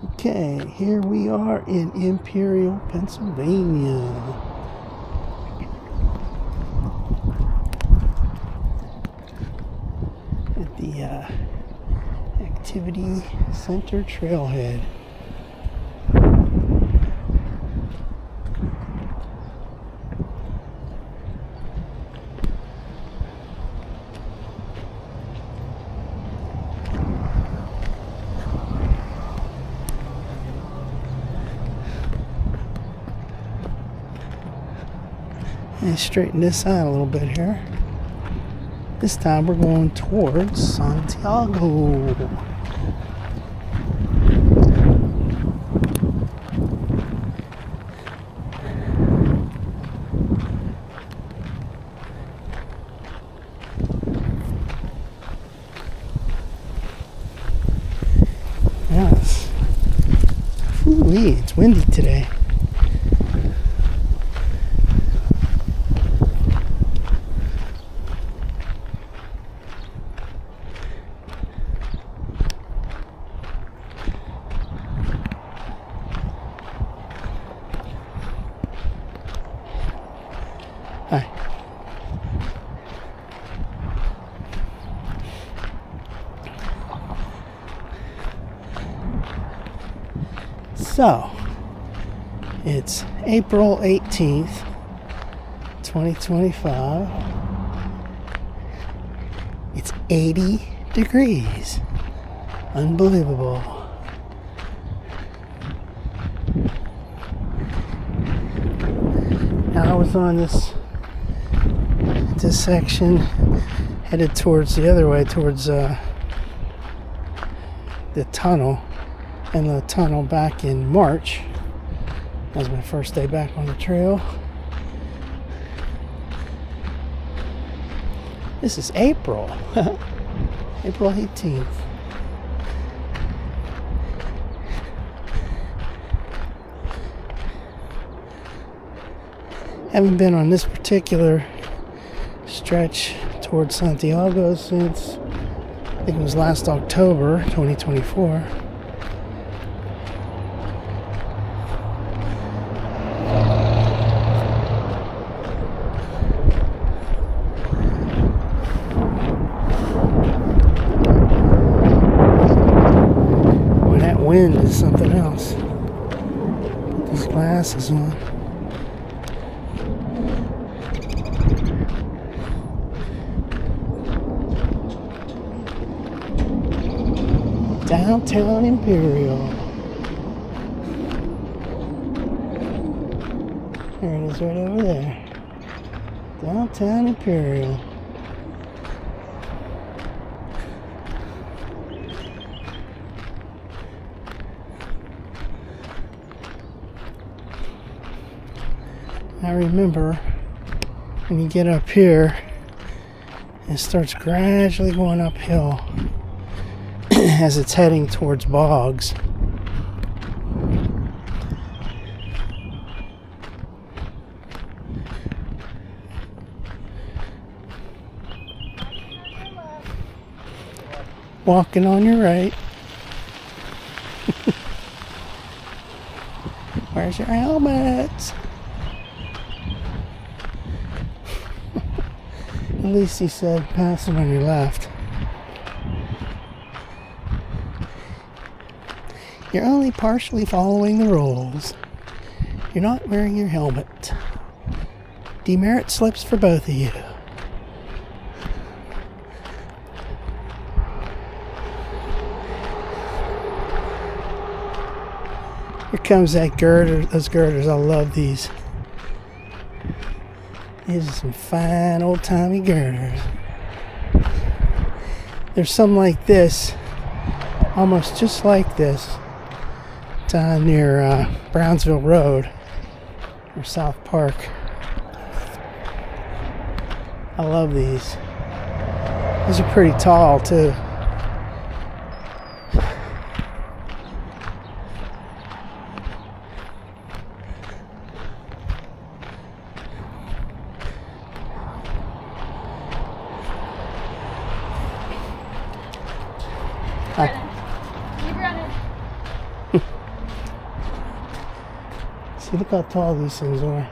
Okay, here we are in Imperial, Pennsylvania. At the Activity Center Trailhead. And straighten this out a little bit here. This time we're going towards Santiago. Yes. Ooh-wee, it's windy today. Hi. So, it's April 18th, 2025. It's 80 degrees. Unbelievable. Now I was on this section headed towards the other way, towards the tunnel, and the tunnel back in March. That was my first day back on the trail. This is April. April 18th. Haven't been on this particular stretch towards Santiago since I think it was last October 2024. Boy, that wind is something else. Put these glasses on. Downtown Imperial. There it is right over there. Downtown Imperial. I remember when you get up here, it starts gradually going uphill as it's heading towards bogs. Walking on your right. Where's your helmet? At least he said pass it on your left. You're only partially following the rules. You're not wearing your helmet. Demerit slips for both of you. Here comes that girder, those girders. I love these. These are some fine old-timey girders. There's some like this, almost just like this, down near Brownsville Road or South Park. I love these. These are pretty tall too. Hi. You brought it. See, look how tall these things are.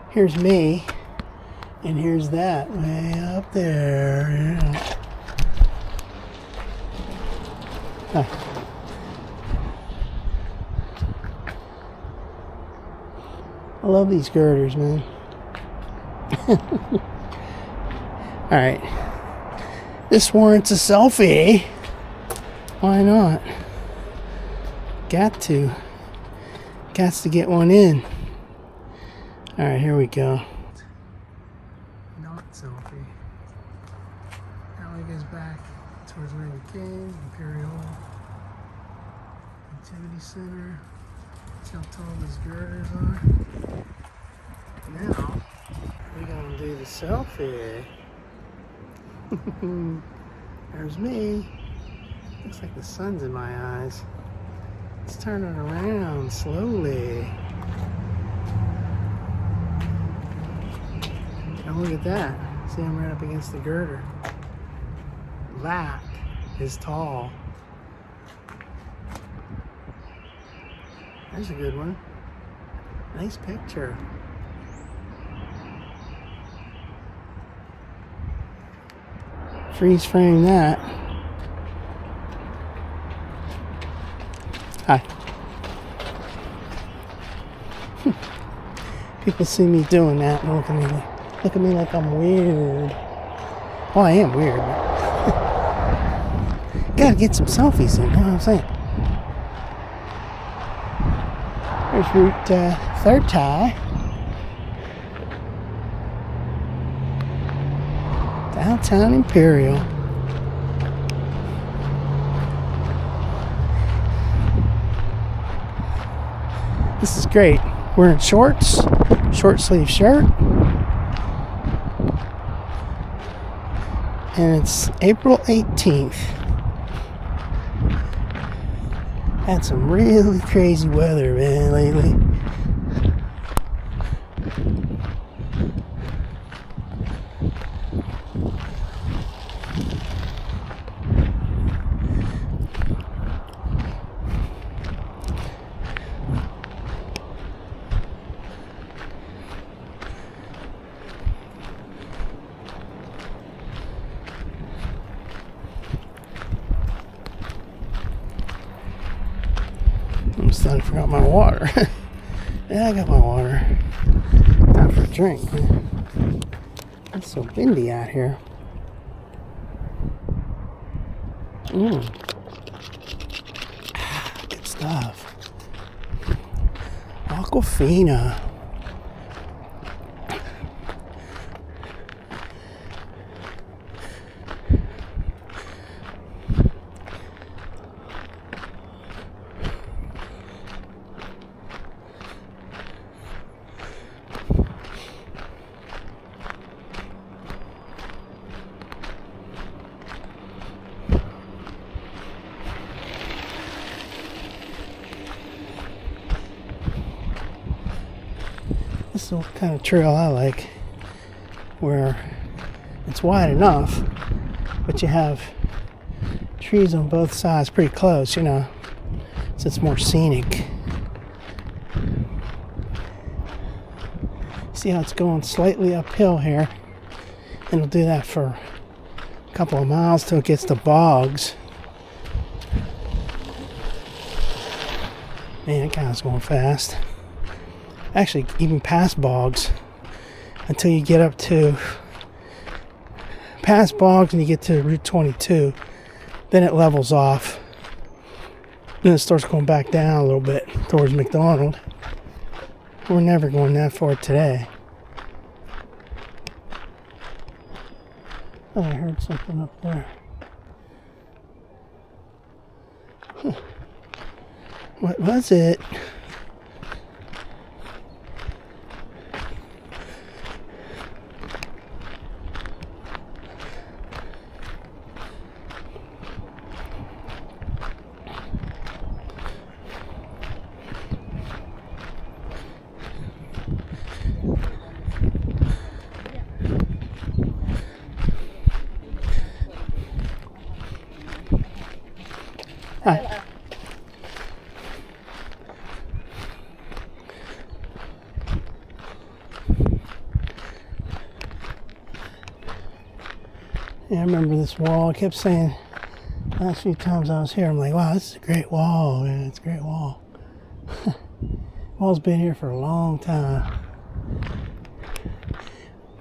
Here's me, and here's that way up there. Yeah. Huh. I love these girders, man. Alright. This warrants a selfie. Why not? Got to get one in. Alright, here we go. Not selfie. Alley goes back towards where we came. Imperial Activity Center. See how tall these girders are. Now, we're gonna do the selfie. There's me. Looks like the sun's in my eyes. Let's turn it around slowly. And look at that. See, I'm right up against the girder. That is tall. There's a good one. Nice picture. Freeze frame that. Hi. People see me doing that and look at me like I'm weird. Well, I am weird. Gotta get some selfies in, you know what I'm saying? There's Route 30. Downtown Imperial. This is great. Wearing shorts, short sleeve shirt. And it's April 18th. Had some really crazy weather, man, lately. I'm starting to forget my water. Yeah, I got my water. Time for a drink, man. It's so windy out here. Good stuff. Aquafina. This is the kind of trail I like, where it's wide enough, but you have trees on both sides pretty close, you know, so it's more scenic. See how it's going slightly uphill here, and it'll do that for a couple of miles till it gets to bogs. Man, that guy's going fast. Actually, even past bogs, until you get up to past bogs and you get to Route 22, then it levels off. Then it starts going back down a little bit towards McDonald. We're never going that far today. Oh, I heard something up there. Huh. What was it? Hi. remember this wall. I kept saying last few times I was here, I'm like, wow, this is a great wall, man. It's a great wall. Wall's been here for a long time.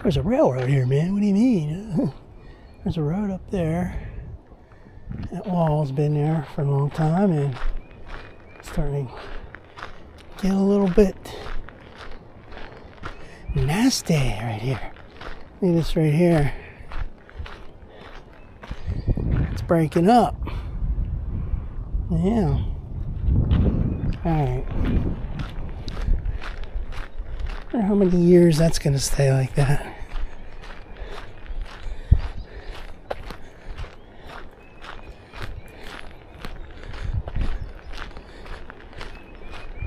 There's a railroad here, man. What do you mean? There's a road up there. That wall's been there for a long time, and it's starting to get a little bit nasty right here. Look at this right here. It's breaking up. Yeah. Alright. I wonder how many years that's going to stay like that.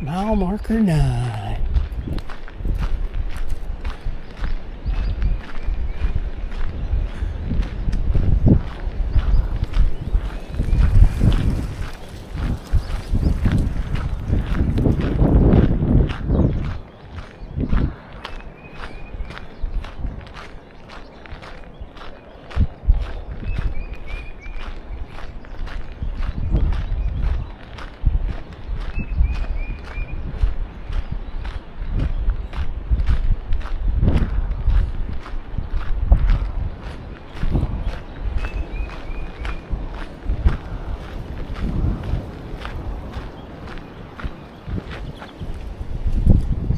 Mile marker 9.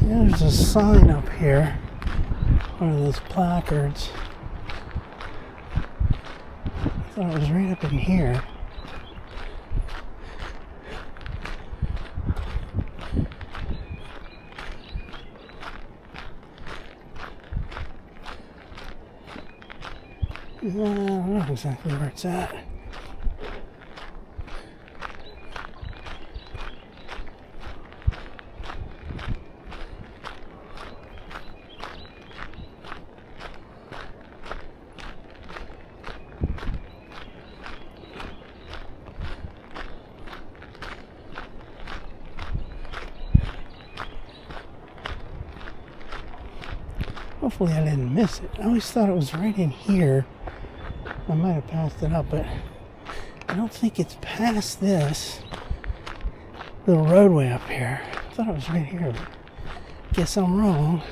There's a sign up here, one of those placards. I thought it was right up in here. I don't know exactly where it's at. Hopefully I didn't miss it. I always thought it was right in here. I might have passed it up, but I don't think it's past this little roadway up here. I thought it was right here. Guess I'm wrong.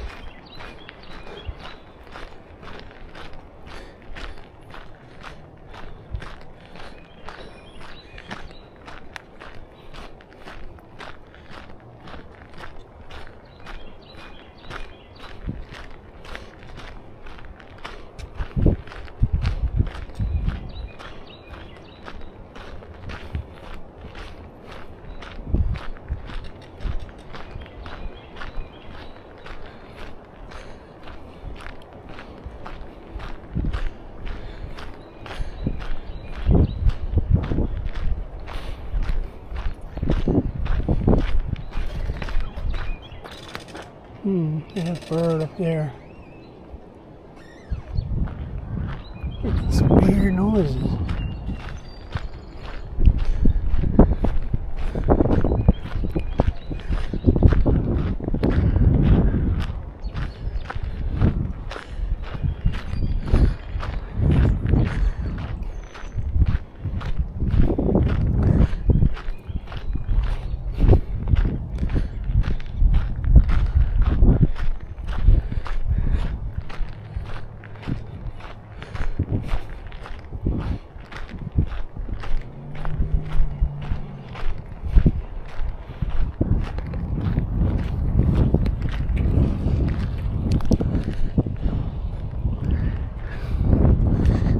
There's a bird up there. Making some weird noises.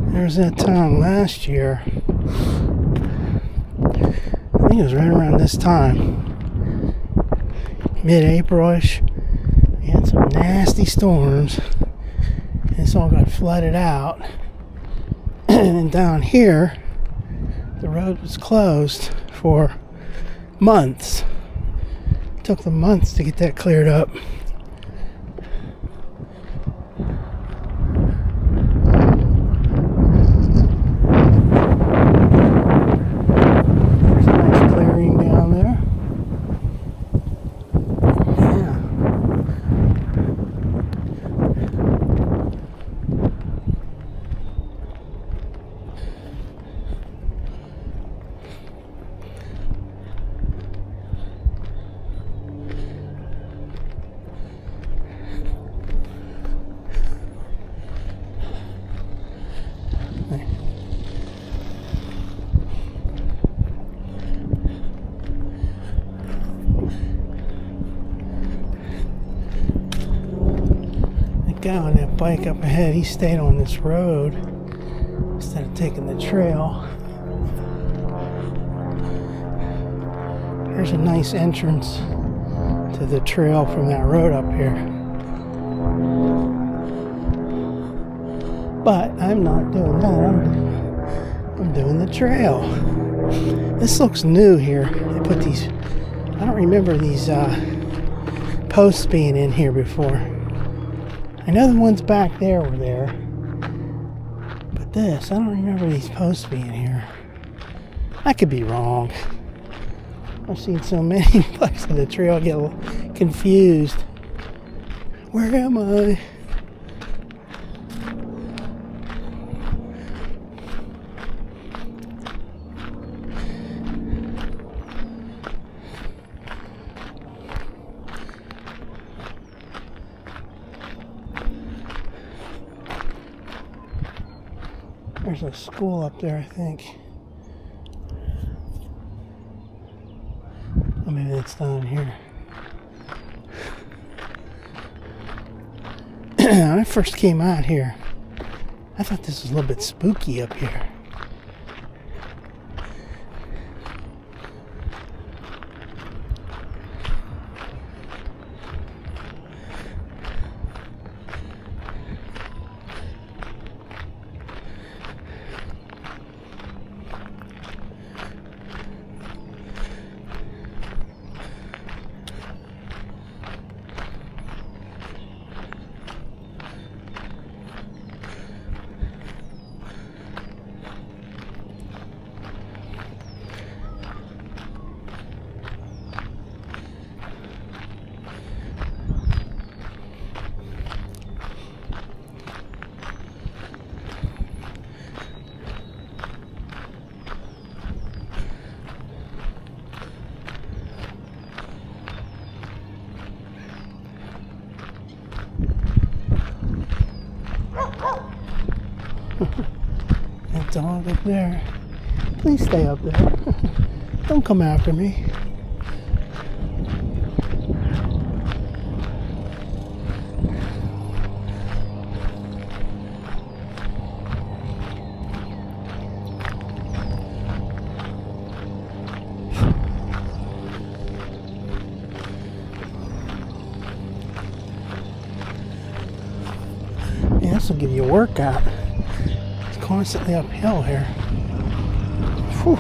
There was that time last year, I think it was right around this time, mid-April-ish, we had some nasty storms, and this all got flooded out, and then down here, the road was closed for months. It took them months to get that cleared up. guy on that bike up ahead, he stayed on this road instead of taking the trail. Here's a nice entrance to the trail from that road up here. But I'm not doing that. I'm doing the trail. This looks new here. They put these, I don't remember these posts being in here before. I know the ones back there were there. But this, I don't remember these posts being here. I could be wrong. I've seen so many parts of the trail get a little confused. Where am I? There's a school up there, I think. Oh, maybe it's down here. When I first came out here, I thought this was a little bit spooky up here. That dog up there. Please stay up there. Don't come after me. Yeah, this will give you a workout. Constantly uphill here. Whew.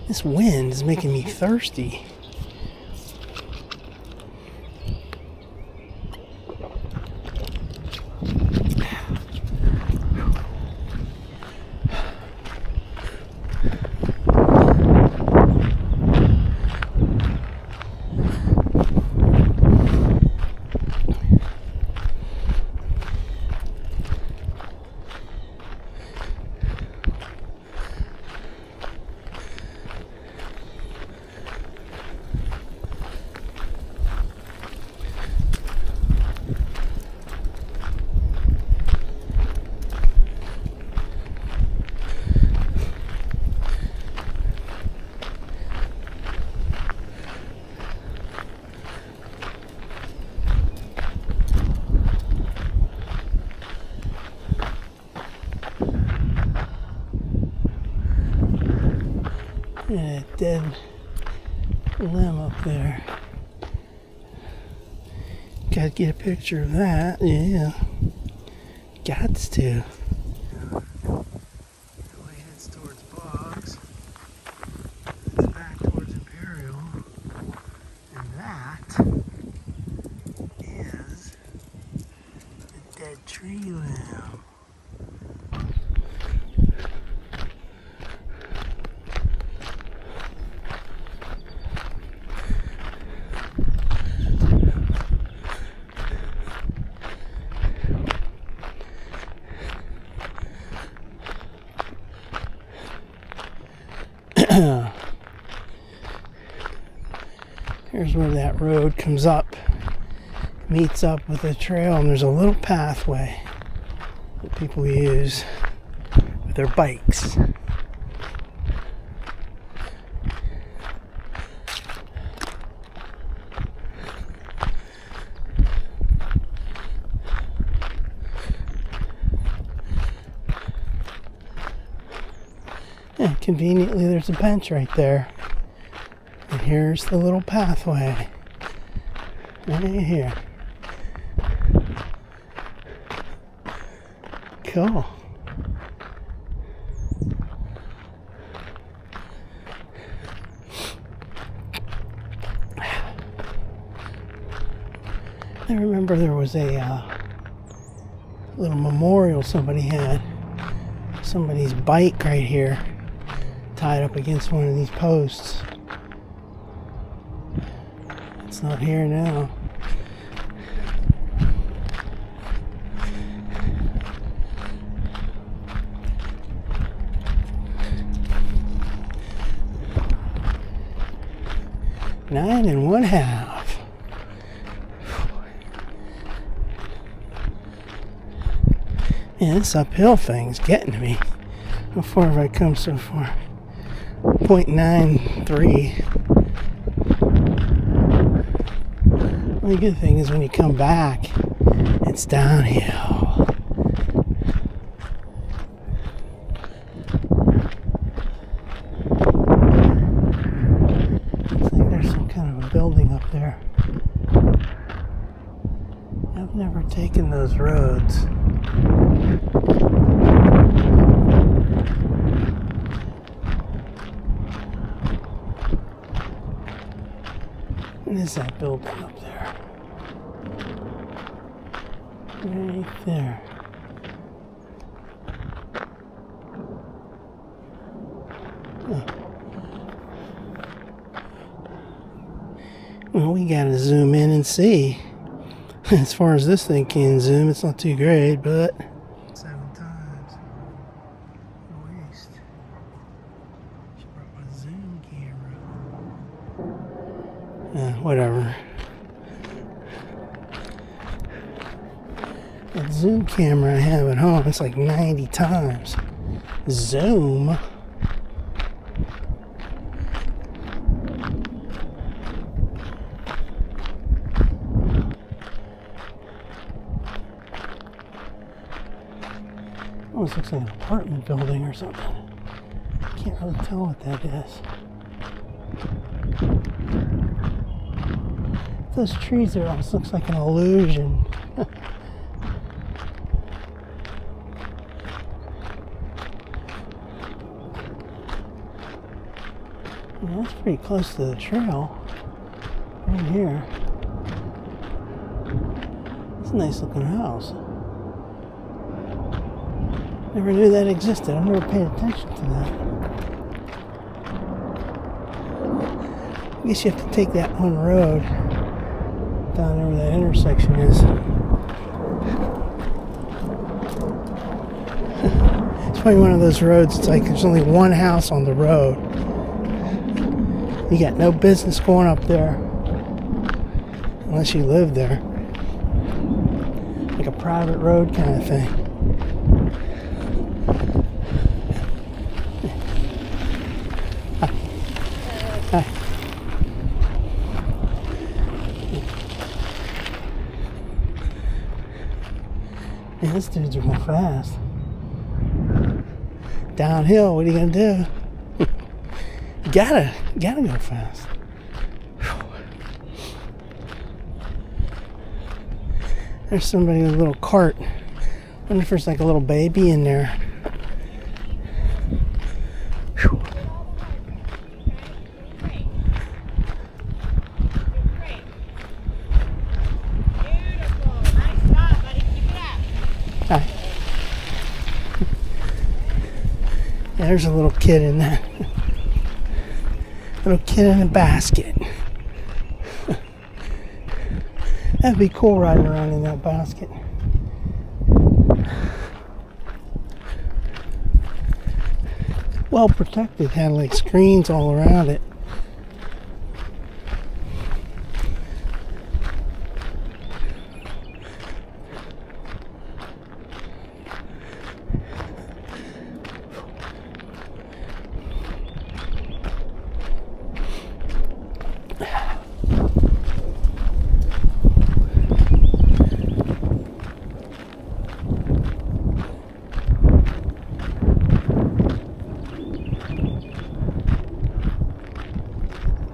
This wind is making me thirsty. And a dead limb up there. Gotta get a picture of that, yeah. Gots to. It heads towards Boggs. It's back towards Imperial. And that is a dead tree limb. Here's where that road comes up, meets up with the trail, and there's a little pathway that people use with their bikes. And conveniently, there's a bench right there. And here's the little pathway. Right here. Cool. I remember there was a little memorial somebody had. Somebody's bike right here, tied up against one of these posts. It's not here now. Nine and 1/2. Man, this uphill thing's getting to me. How far have I come so far? 0.93. The good thing is when you come back, it's downhill. Looks like there's some kind of a building up there. I've never taken those roads. What is that building up there? Right there. Oh. Well, we gotta zoom in and see. As far as this thing can zoom, it's not too great, but 7 times. Waste. Should brought my zoom camera. Whatever. That zoom camera I have at home, it's like 90 times. Zoom. Almost looks like an apartment building or something. Can't really tell what that is. Those trees there almost looks like an illusion. Yeah, that's pretty close to the trail. Right here. It's a nice looking house. Never knew that existed. I never paid attention to that. I guess you have to take that one road down there where that intersection is. It's probably one of those roads, it's like there's only one house on the road. You got no business going up there unless you live there. Like a private road kind of thing. Hi. Man, this dude's real fast. Downhill, what are you gonna do? Gotta go fast. There's somebody with a little cart. I wonder if there's like a little baby in there. Whew. Hi. Yeah, there's a little kid in there. Little kid in a basket. That'd be cool riding around in that basket. Well protected, had like screens all around it.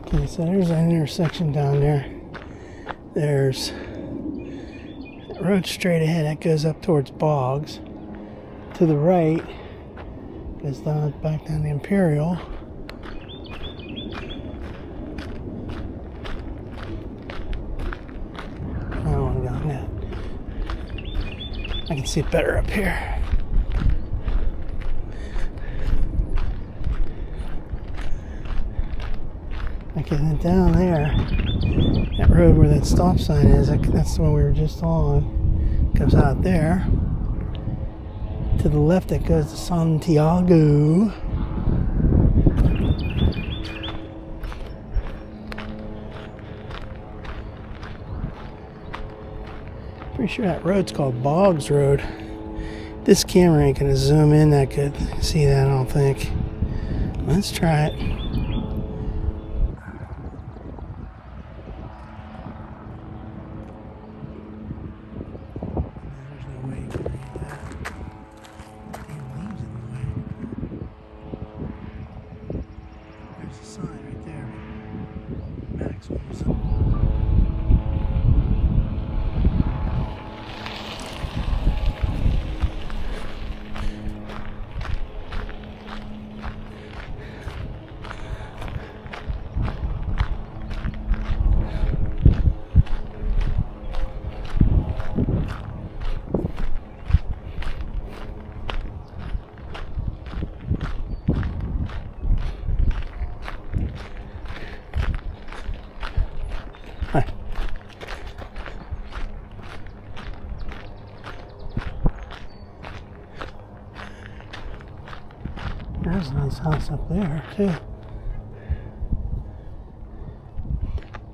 Okay, so there's an intersection down there. There's a road straight ahead that goes up towards Boggs. To the right goes down back down the Imperial. I don't want to go on that. I can see it better up here. Okay, then down there, that road where that stop sign is, that's the one we were just on. Comes out there. To the left, it goes to Santiago. Pretty sure that road's called Boggs Road. This camera ain't gonna zoom in that good. See that, I don't think. Let's try it. There's a nice house up there, too.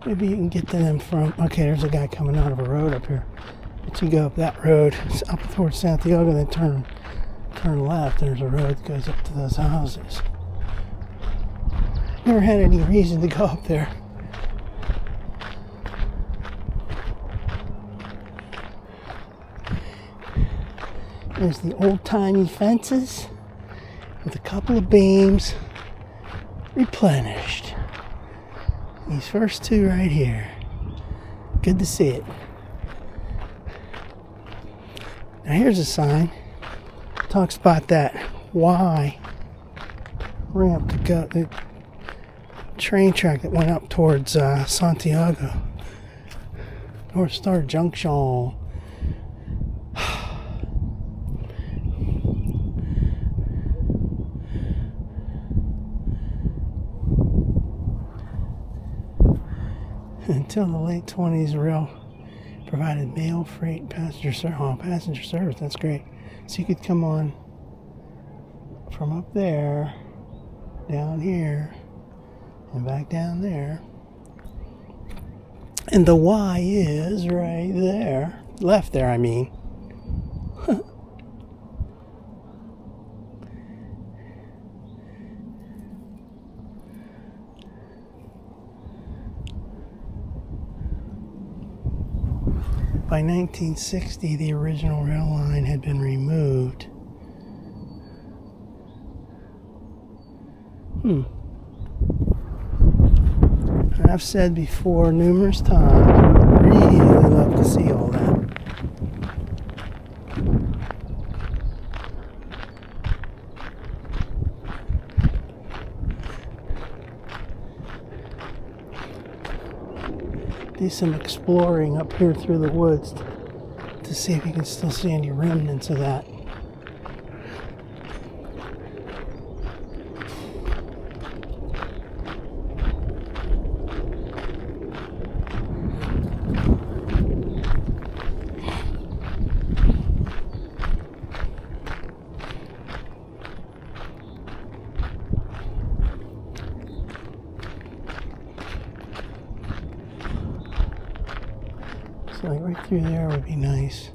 Maybe you can get to them from... Okay, there's a guy coming out of a road up here. But you go up that road, it's up towards Santiago, then turn left. There's a road that goes up to those houses. Never had any reason to go up there. There's the old-timey fences with a couple of beams replenished. These first two right here. Good to see it. Now here's a sign. Talks about that Y ramp to go, the train track that went up towards Santiago. North Star Junction. Until the late 20s, rail provided mail, freight, passenger service. That's great. So you could come on from up there, down here, and back down there. And the Y is right there. Left there, I mean. By 1960, the original rail line had been removed. I've said before numerous times, I would really love to see all that. Do some exploring up here through the woods to see if you can still see any remnants of that. So like right through there would be nice.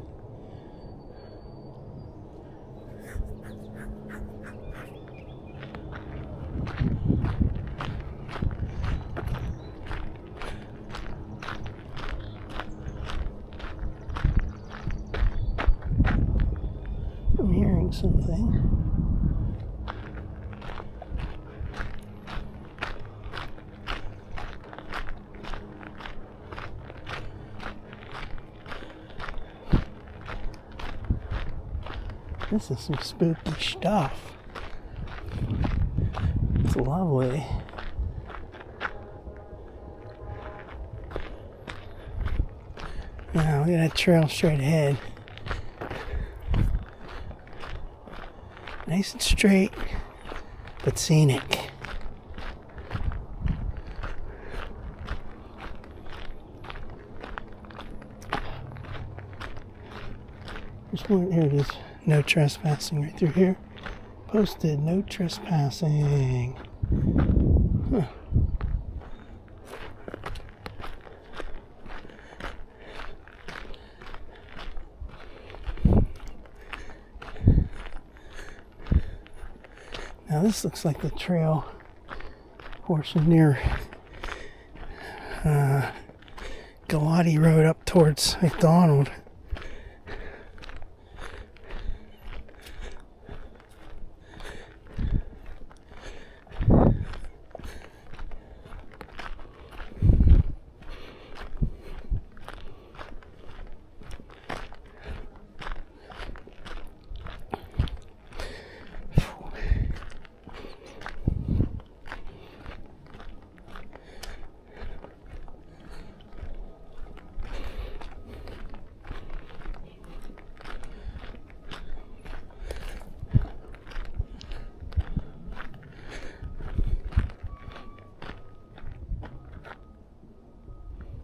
I'm hearing something. This is some spooky stuff. It's lovely. Now look at that trail straight ahead. Nice and straight, but scenic. Just one, here it is. No trespassing right through here. Posted, no trespassing. Huh. Now this looks like the trail portion near Galati Road up towards McDonald.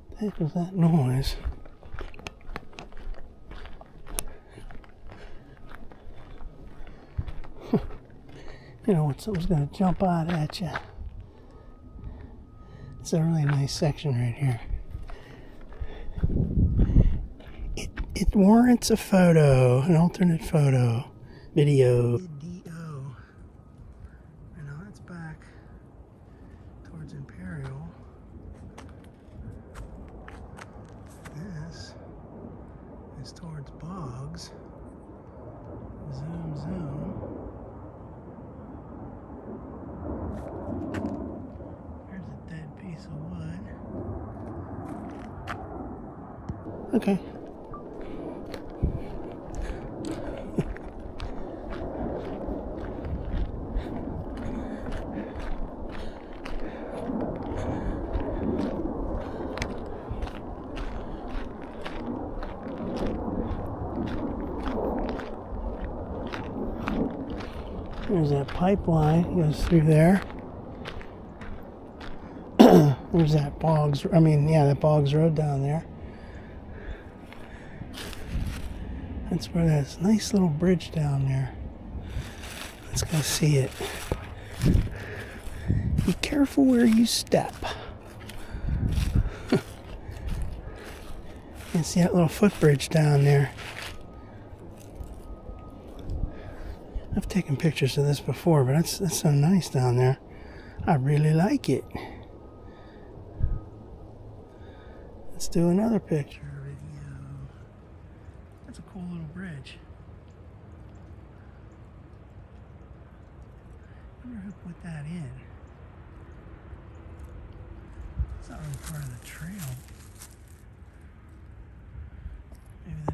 What the heck was that noise? You know when something's going to jump out at you. It's a really nice section right here. It warrants a photo, an alternate photo, video. And now that's back towards Imperial. This is towards Boggs. Zoom, zoom. There's a dead piece of wood. Okay. There's that pipeline, goes through there. There's that Boggs, that Boggs Road down there. That's where there's a nice little bridge down there. Let's go see it. Be careful where you step. You can see that little footbridge down there. I've taken pictures of this before, but that's so nice down there. I really like it. Let's do another picture video. That's a cool little bridge. I wonder who put that in. It's not really part of the trail.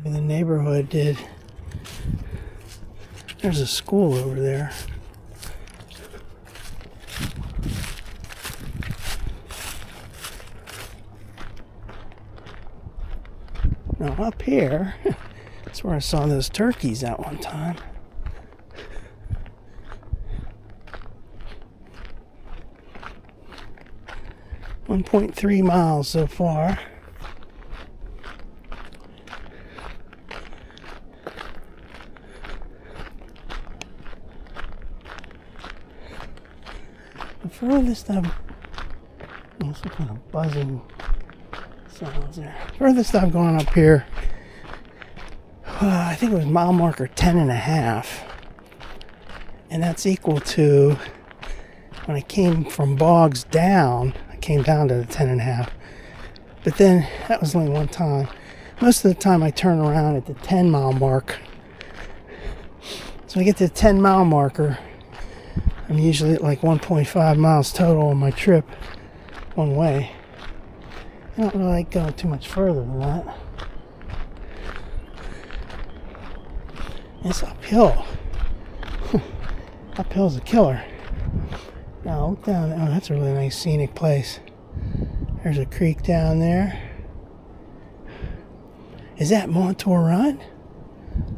Maybe the neighborhood did. There's a school over there. Now up here, that's where I saw those turkeys at one time. .3 miles so far. The furthest I've... some kind of buzzing sounds there. Furthest I've gone up here, I think it was mile marker 10.5. And that's equal to, when I came from Boggs down, I came down to the 10.5. But then, that was only one time. Most of the time I turn around at the 10 mile mark. So I get to the 10 mile marker, I'm usually at like 1.5 miles total on my trip, one way. I don't really like going too much further than that. It's uphill. Uphill's a killer. Now look down. Oh, that's a really nice scenic place. There's a creek down there. Is that Montour Run?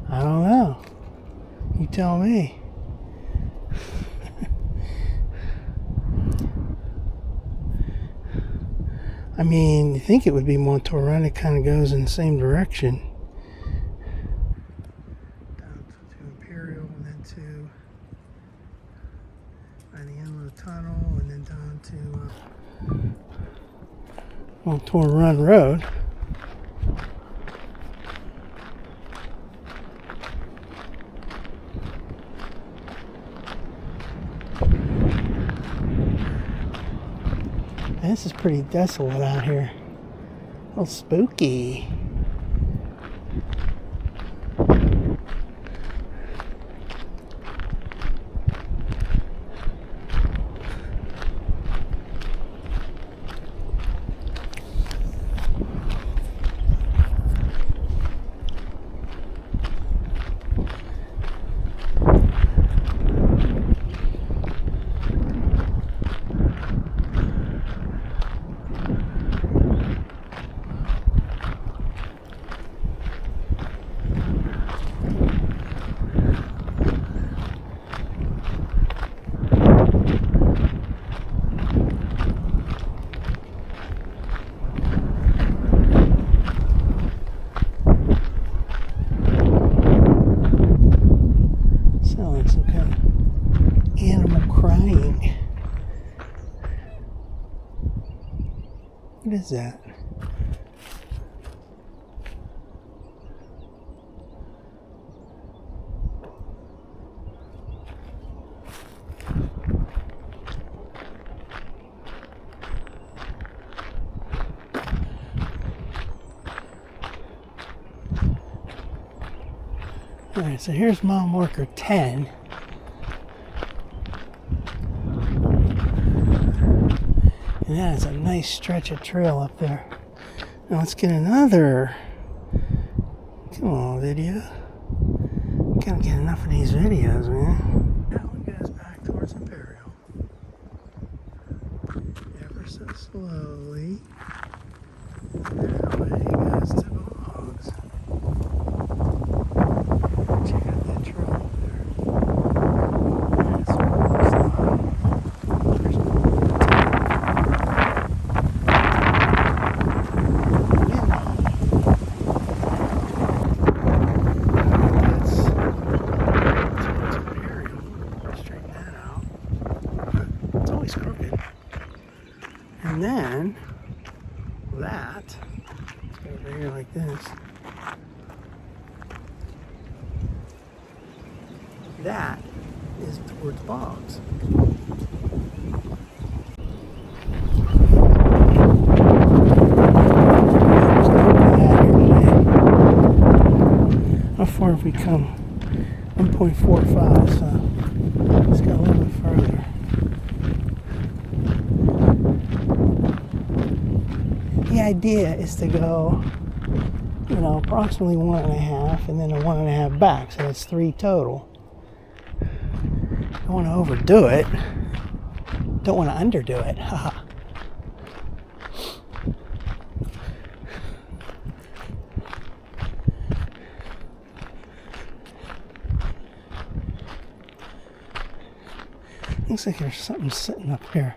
I don't know. You tell me. I mean, you think it would be Montour Run. It kind of goes in the same direction. Down to Imperial and then to by the end of the tunnel and then down to Montour Run Road. This is pretty desolate out here. A little spooky. What is that? Alright, so here's mile marker 10. And that is a nice stretch of trail up there. Now let's get another. Come on, video. Can't get enough of these videos, man. Now it goes back towards Imperial. Ever so slowly. That way goes to Boggs. Check out that trail up there. That's Boggs line. There's and then that over here like this. That is towards Boggs. How far have we come? 1.45, so let's go a little bit further. idea is to go, approximately 1.5 and then a 1.5 back. So that's 3 total. Don't want to overdo it. Don't want to underdo it. Haha. Looks like there's something sitting up here.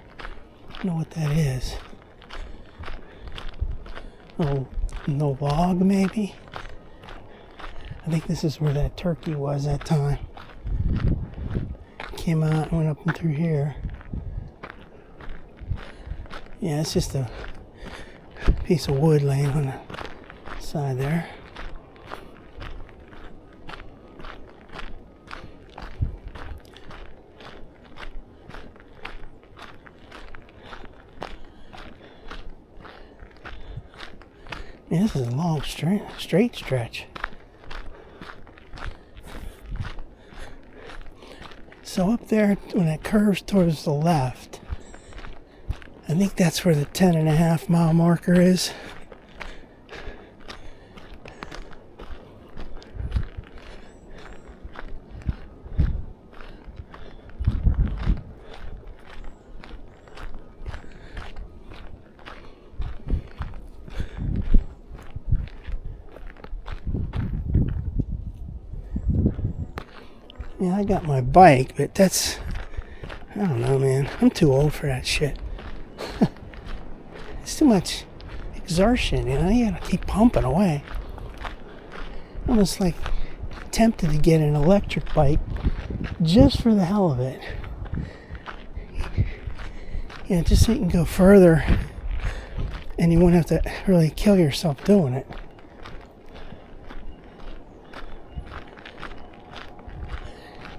I don't know what that is. Oh, no log maybe? I think this is where that turkey was that time. Came out and went up and through here. Yeah, it's just a piece of wood laying on the side there. Yeah, this is a long straight stretch. So up there, when it curves towards the left, I think that's where the 10.5 mile marker is. Yeah, I got my bike, but that's, I don't know, man. I'm too old for that shit. It's too much exertion, you gotta keep pumping away. Almost like tempted to get an electric bike just for the hell of it. Just so you can go further and you won't have to really kill yourself doing it.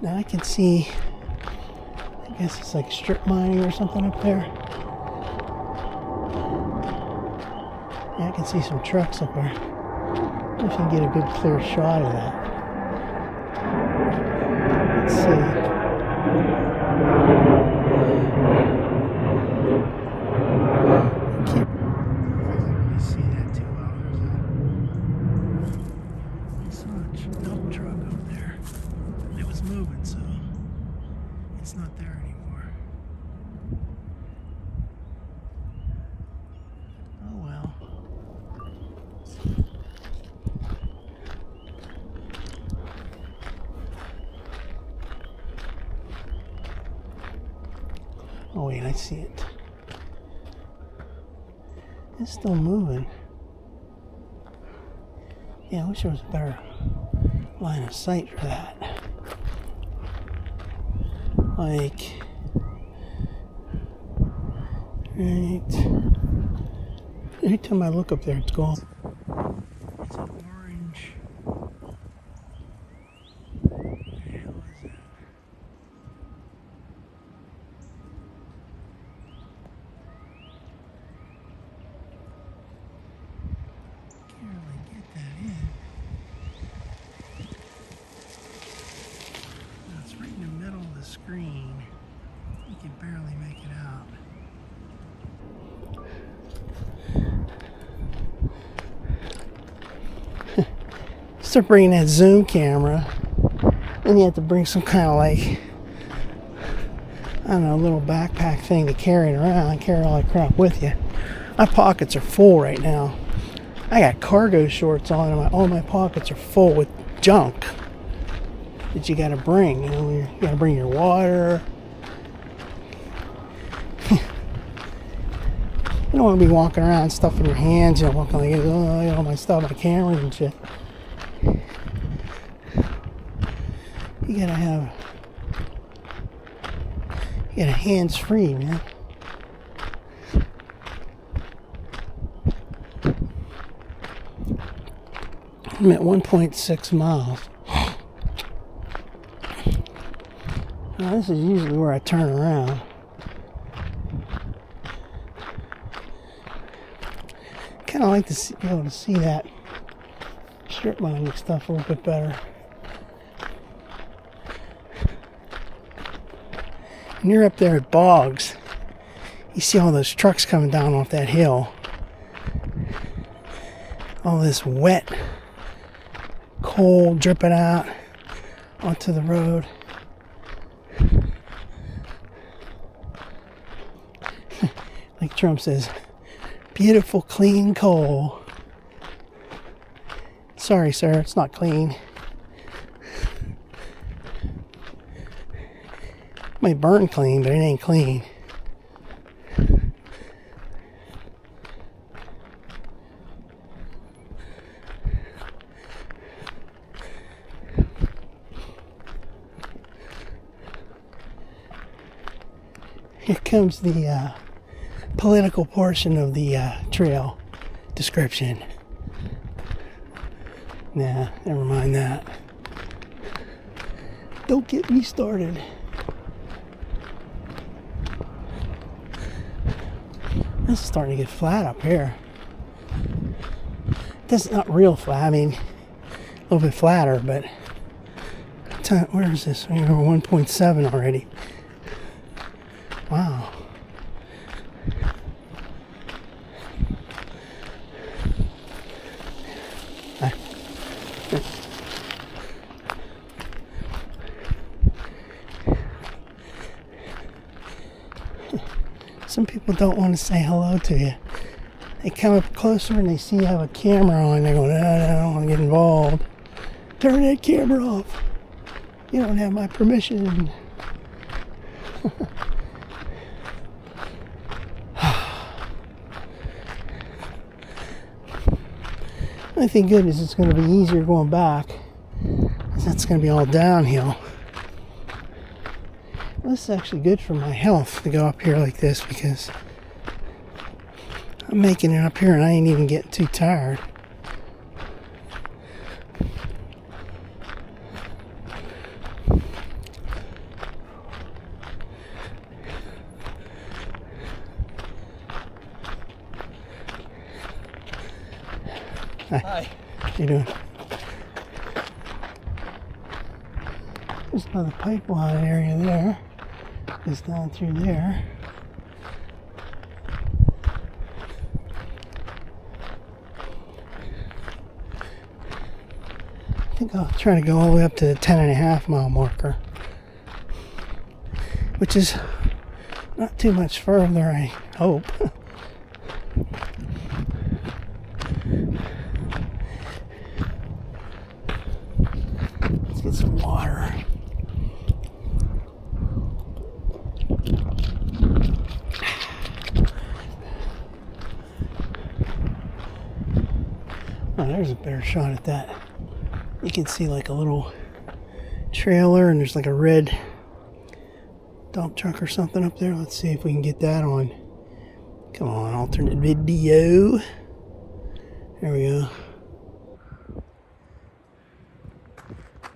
Now I can see, I guess it's like strip mining or something up there. Yeah, I can see some trucks up there. I if I can get a good clear shot of that. Let's see. Oh wait, I see it. It's still moving. Yeah, I wish there was a better line of sight for that. Like, right. Every time I look up there, it's gone. It's an orange. What the hell is that? Can't really get that in. No, it's right in the middle of the screen. You can barely make it out. Start bringing that zoom camera, then you have to bring some kind of like, I don't know, little backpack thing to carry it around, carry all that crap with you. My pockets are full right now. I got cargo shorts on and all my pockets are full with junk that you gotta bring. You know, you gotta bring your water. You don't want to be walking around stuff in your hands, you know, walking like, oh, I got all my stuff, my cameras and shit. You gotta have, hands free, man. I'm at 1.6 miles. Now, this is usually where I turn around. Kind of like to be able to see that strip mining stuff a little bit better. And you're up there at Boggs, you see all those trucks coming down off that hill. all this wet coal dripping out onto the road. Like Trump says, beautiful clean coal. Sorry, sir, it's not clean. Might burn clean, but it ain't clean. Here comes the political portion of the trail description. Nah, never mind that. Don't get me started. This is starting to get flat up here. That's not real flat. I mean, a little bit flatter, but where is this? We're over 1.7 already. Wow. Some people don't want to say hello to you. They come up closer and they see you have a camera on. They go, no, I don't want to get involved. Turn that camera off. You don't have my permission. I think goodness it's going to be easier going back, because that's going to be all downhill. Well, this is actually good for my health to go up here like this, because I'm making it up here and I ain't even getting too tired. Hi. How you doing? There's another pipeline area there. It's down through there. I think I'll try to go all the way up to the 10.5 mile marker, which is not too much further, I hope. Let's get some water. Oh, there's a better shot at that. You can see like a little trailer and there's like a red dump truck or something up there. Let's see if we can get that on. Come on, alternate video. There we go.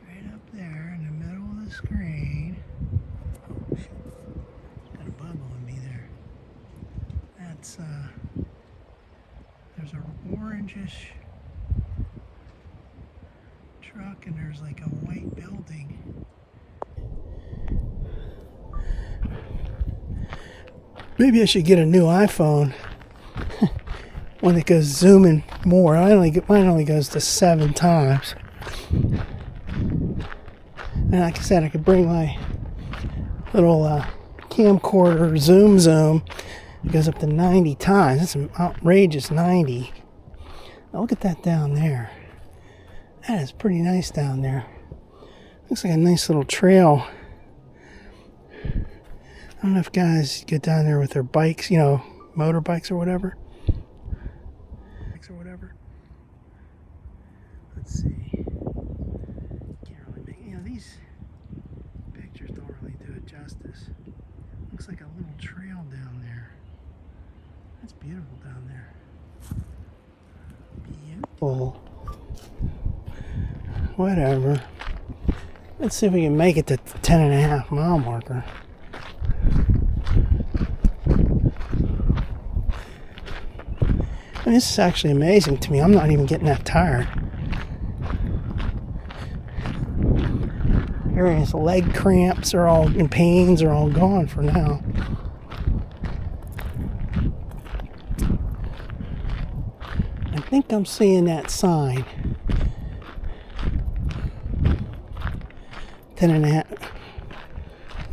Right up there in the middle of the screen. Oh shit. Got a bug on me there. That's there's a orangish truck and there's like a white building. Maybe I should get a new iPhone. One that goes zooming more. Mine only goes to 7 times. And like I said, I could bring my little camcorder zoom. It goes up to 90 times. That's an outrageous 90. Now look at that down there. That is pretty nice down there. Looks like a nice little trail. I don't know if guys get down there with their bikes, you know, motorbikes or whatever. Let's see. Can't really make, you know, these pictures don't really do it justice. Looks like a little trail down there. That's beautiful down there. Beautiful. Whatever. Let's see if we can make it to the 10.5 mile marker. And this is actually amazing to me. I'm not even getting that tired. Various leg cramps are all, and pains are all gone for now. I think I'm seeing that sign. 10.5.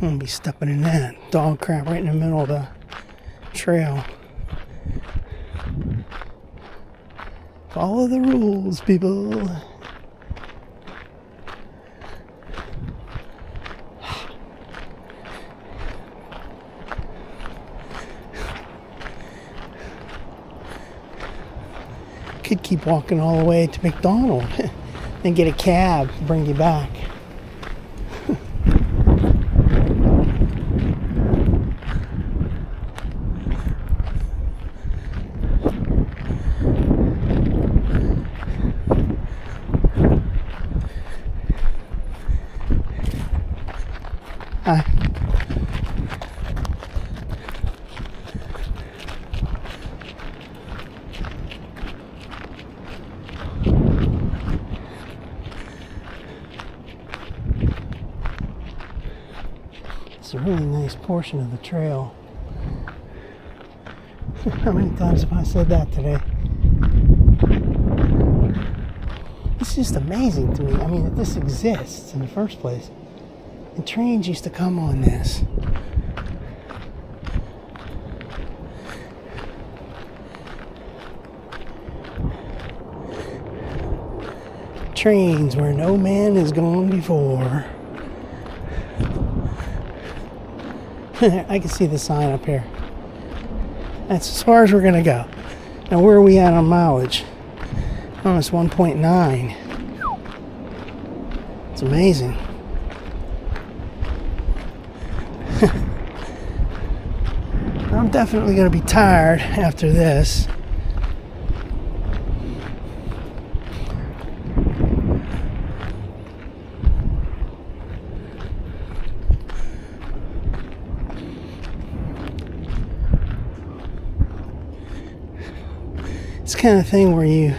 I'm gonna be stepping in that dog crap right in the middle of the trail. Follow the rules, people. Could keep walking all the way to McDonald's and get a cab to bring you back. It's a really nice portion of the trail. How many times have I said that today? It's just amazing to me. I mean, that this exists in the first place. And trains used to come on this. Trains where no man has gone before. I can see the sign up here. That's as far as we're gonna go. Now where are we at on mileage? Oh, it's 1.9. It's amazing. I'm definitely gonna be tired after this. It's the kind of thing where you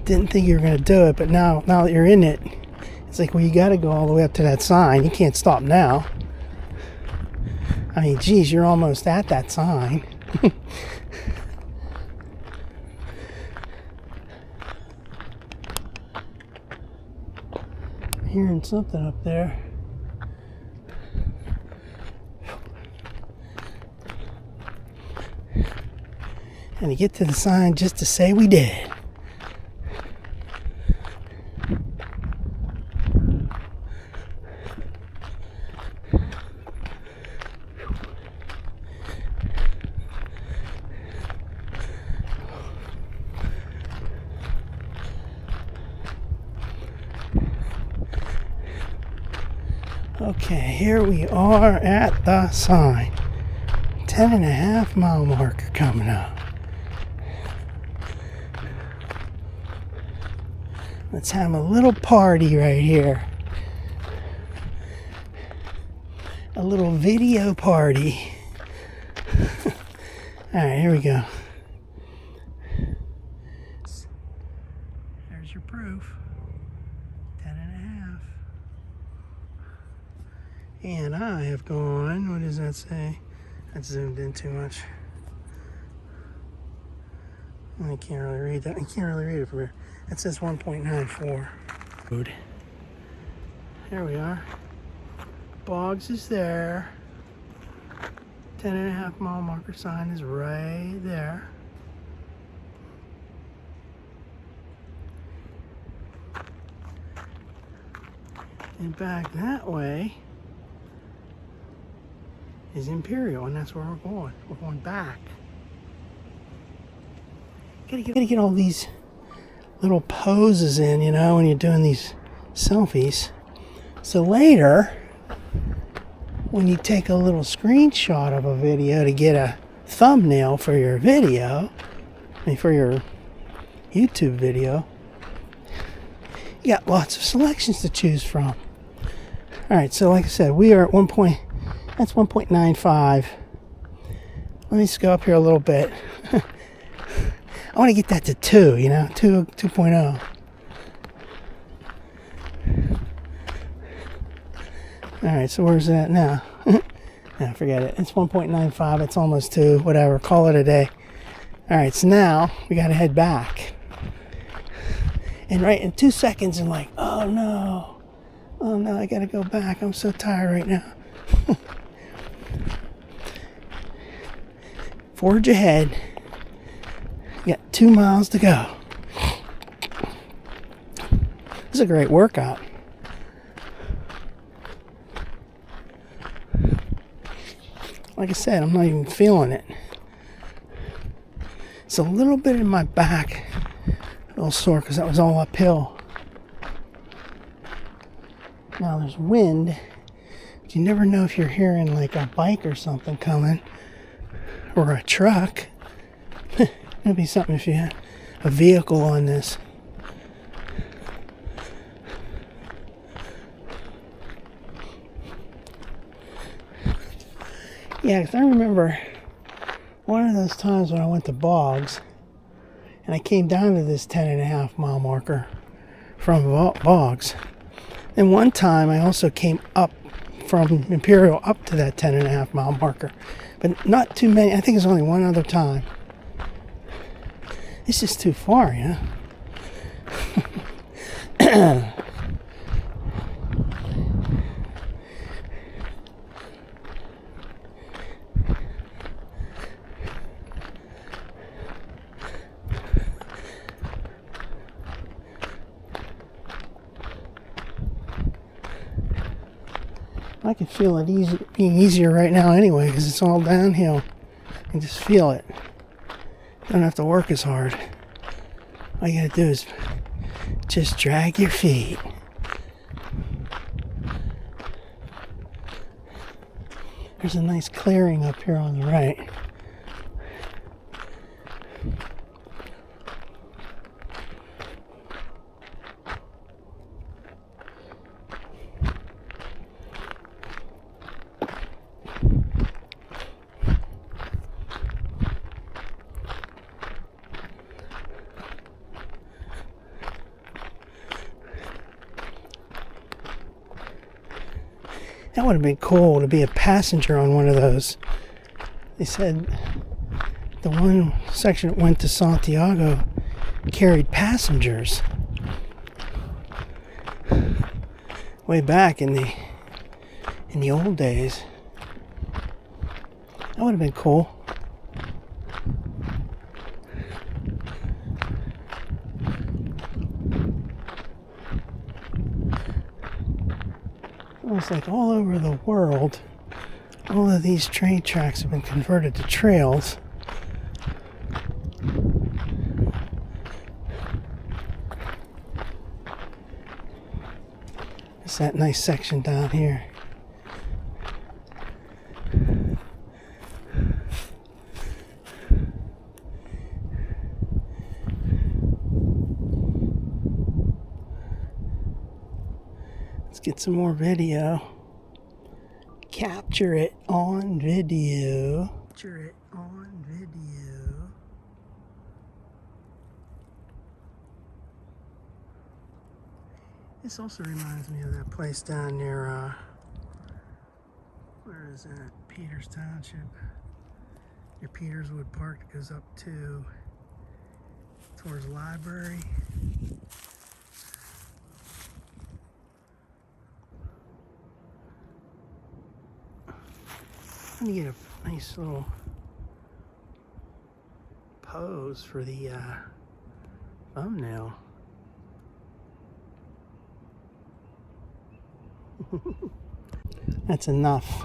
didn't think you were going to do it, but now that you're in it, it's like, well, you got to go all the way up to that sign. You can't stop now. I mean, geez, you're almost at that sign. Hearing something up there. And to get to the sign just to say we did. Okay, here we are at the sign. 10.5 mile marker coming up. Let's have a little party right here. A little video party. Alright, here we go. There's your proof. 10.5. And I have gone, what does that say? That's zoomed in too much. I can't really read that. I can't really read it from here. It says 1.94. There we are. Boggs is there. 10.5 mile marker sign is right there. And back that way is Imperial, and that's where we're going. We're going back. Gotta get all these little poses in, you know, when you're doing these selfies. So later, when you take a little screenshot of a video to get a thumbnail for your video, I mean for your YouTube video, you got lots of selections to choose from. Alright, so like I said, we are at that's 1.95. Let me just go up here a little bit. I want to get that to 2, you know, 2.0. Alright, so where's that now? Nah, forget it. It's 1.95. It's almost 2. Whatever. Call it a day. Alright, so now we gotta head back. And right in 2 seconds, I'm like, oh no, I gotta go back. I'm so tired right now. Forge ahead. You got 2 miles to go. This is a great workout. Like I said, I'm not even feeling it. It's a little bit in my back, a little sore because that was all uphill. Now there's wind, but you never know if you're hearing like a bike or something coming, or a truck. It'd be something if you had a vehicle on this. Yeah, because I remember one of those times when I went to Boggs and I came down to this 10.5 mile marker from Boggs. And one time I also came up from Imperial up to that 10.5 mile marker. But not too many. I think it's only one other time. It's just too far, you know? I can feel it being easier right now anyway because it's all downhill. You can just feel it. You don't have to work as hard. All you gotta do is just drag your feet. There's a nice clearing up here on the right. That would have been cool to be a passenger on one of those. They said the one section that went to Santiago carried passengers. Way back in the old days. That would have been cool. Almost like all over the world, all of these train tracks have been converted to trails. It's that nice section down here. Get some more video. Capture it on video. Capture it on video. This also reminds me of that place down near, where is that? Peters Township. Near Peterswood Park that goes up towards the library. I'm gonna get a nice little pose for the thumbnail. That's enough.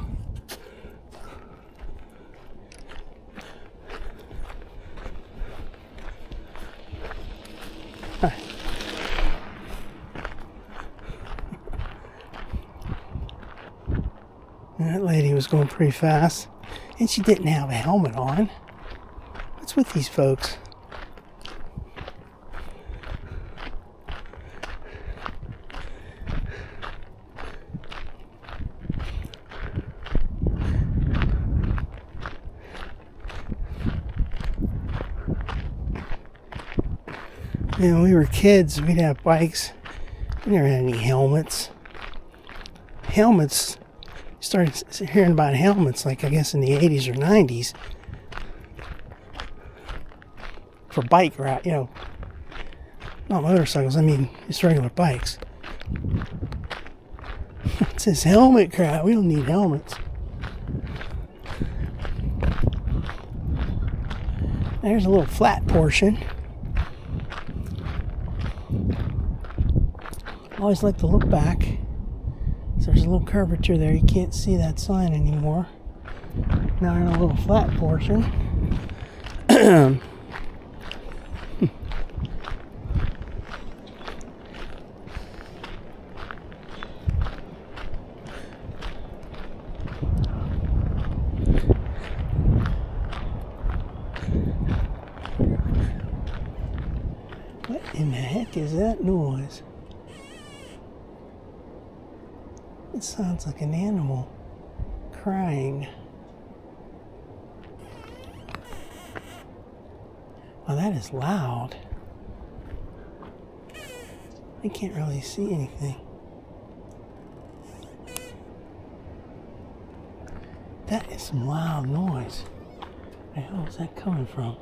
That lady was going pretty fast, and she didn't have a helmet on. What's with these folks? When we were kids, we'd have bikes. We never had any helmets. Helmets. Started hearing about helmets, like I guess in the 80s or 90s. for bike ride, not motorcycles, I mean just regular bikes. It says helmet crap. We don't need helmets. There's a little flat portion. I always like to look back. So there's a little curvature there. You can't see that sign anymore. Now we're in a little flat portion. What in the heck is that noise? It sounds like an animal crying. Wow, that is loud. I can't really see anything. That is some loud noise. Where the hell is that coming from?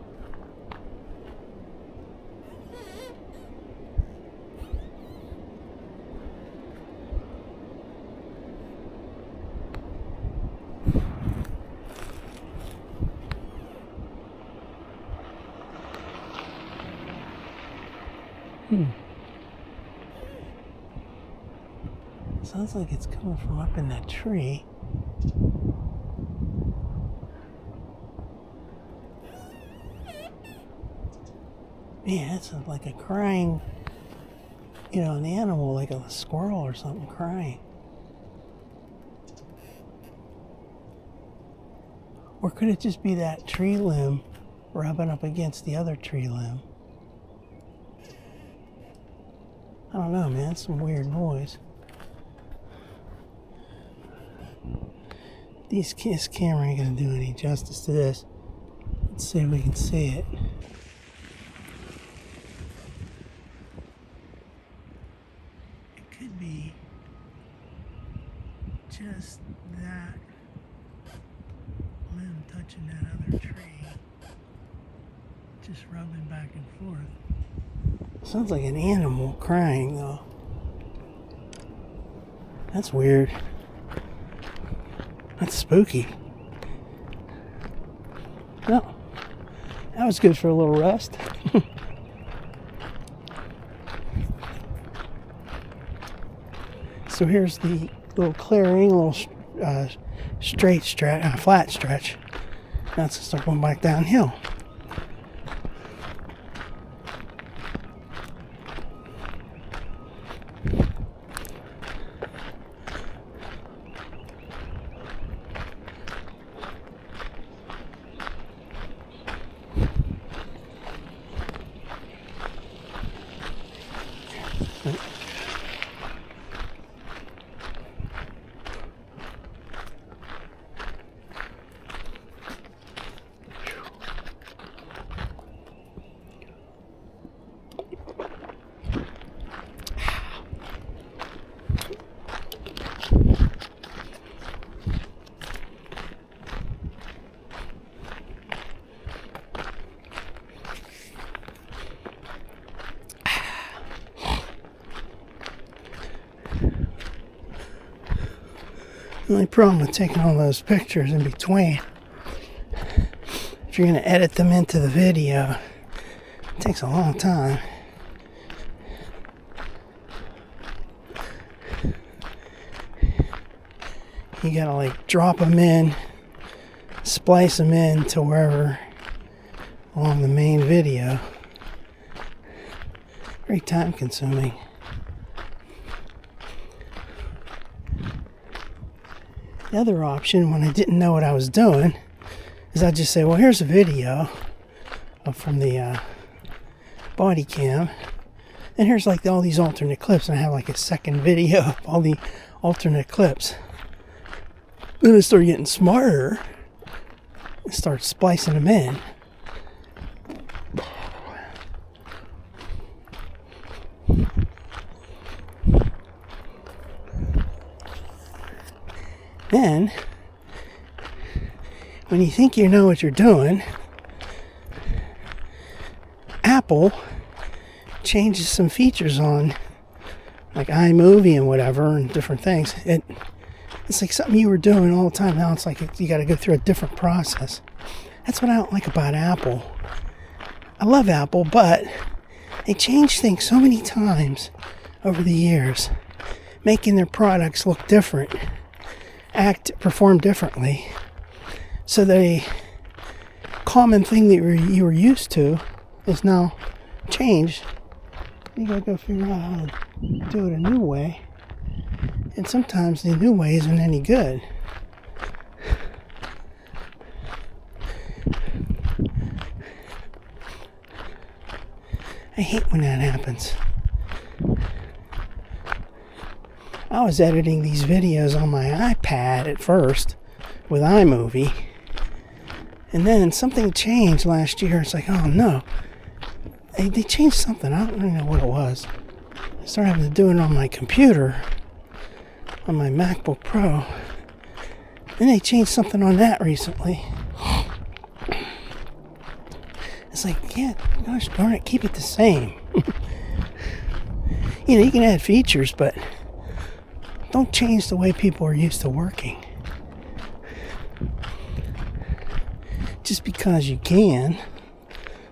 Sounds like it's coming from up in that tree. Man, that's like a crying, an animal, like a squirrel or something crying. Or could it just be that tree limb rubbing up against the other tree limb? I don't know, man. It's some weird noise. This camera ain't gonna do any justice to this. Let's see if we can see it. It could be just that limb touching that other tree, just rubbing back and forth. Sounds like an animal crying though. That's weird. That's spooky. Well, that was good for a little rest. So here's the little clearing, little straight stretch, flat stretch. Now it's gonna start going back downhill. The only problem with taking all those pictures in between, if you're going to edit them into the video, it takes a long time. You gotta like drop them in, splice them in to wherever along the main video. Very time consuming. The other option, when I didn't know what I was doing, is I'd just say, well, here's a video from the body cam, and here's like all these alternate clips, and I have like a second video of all the alternate clips. Then I started getting smarter and start splicing them in. Then, when you think you know what you're doing, Apple changes some features on like iMovie and whatever and different things, it's like something you were doing all the time. Now it's like you got to go through a different process. That's what I don't like about Apple. I love Apple, but they change things so many times over the years, making their products look different, perform differently, so that a common thing that you were used to is now changed. You gotta go figure out how to do it a new way, and sometimes the new way isn't any good. I hate when that happens. I was editing these videos on my iPad at first with iMovie, and then something changed last year. It's like, oh no, they changed something. I don't really know what it was. I started having to do it on my computer, on my MacBook Pro. Then they changed something on that recently. It's like, yeah, gosh darn it, keep it the same. You can add features, but don't change the way people are used to working. Just because you can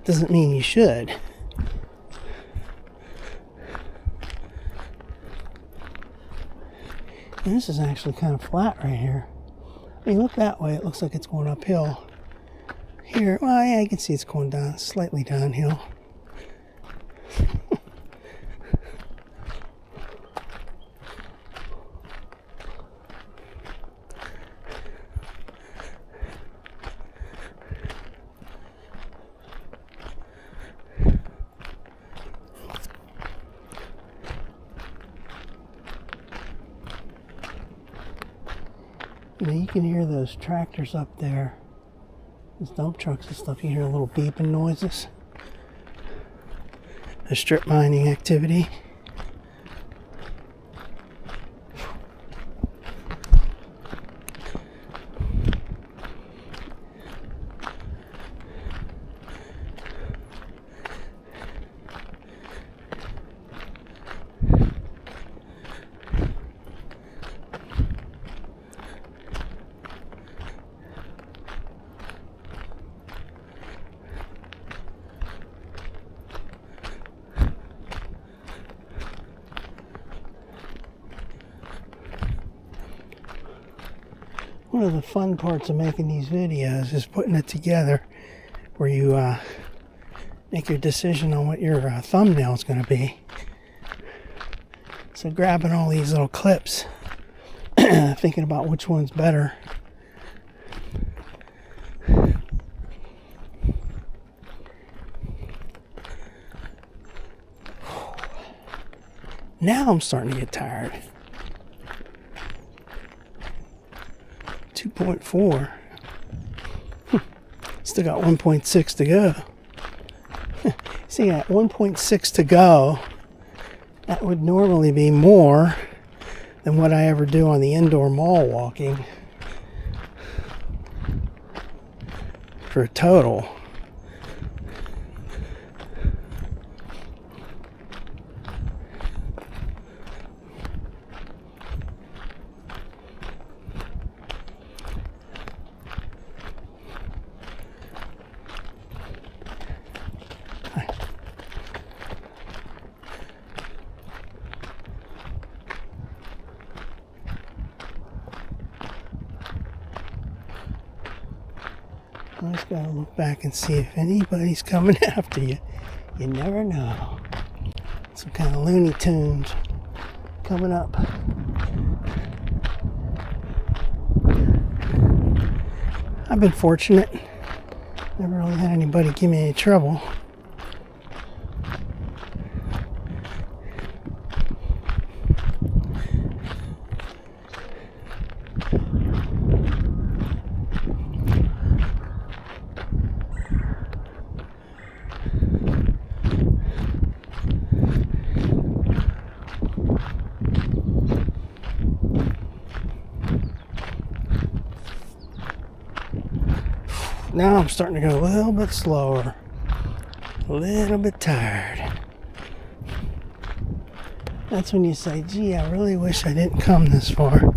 doesn't mean you should. And this is actually kind of flat right here. When you look that way, it looks like it's going uphill. Here, well, yeah, you can see it's going down, slightly downhill. You can hear those tractors up there, those dump trucks and stuff. You hear little beeping noises. The strip mining activity. One of the fun parts of making these videos is putting it together where you make your decision on what your thumbnail is going to be. So grabbing all these little clips, thinking about which one's better. Now I'm starting to get tired. 2.4. Still got 1.6 to go. See, at 1.6 to go, that would normally be more than what I ever do on the indoor mall walking for a total. I just gotta look back and see if anybody's coming after you. You never know. Some kind of Looney Tunes coming up. I've been fortunate. Never really had anybody give me any trouble. Now I'm starting to go a little bit slower. a little bit tired. That's when you say, gee, I really wish I didn't come this far.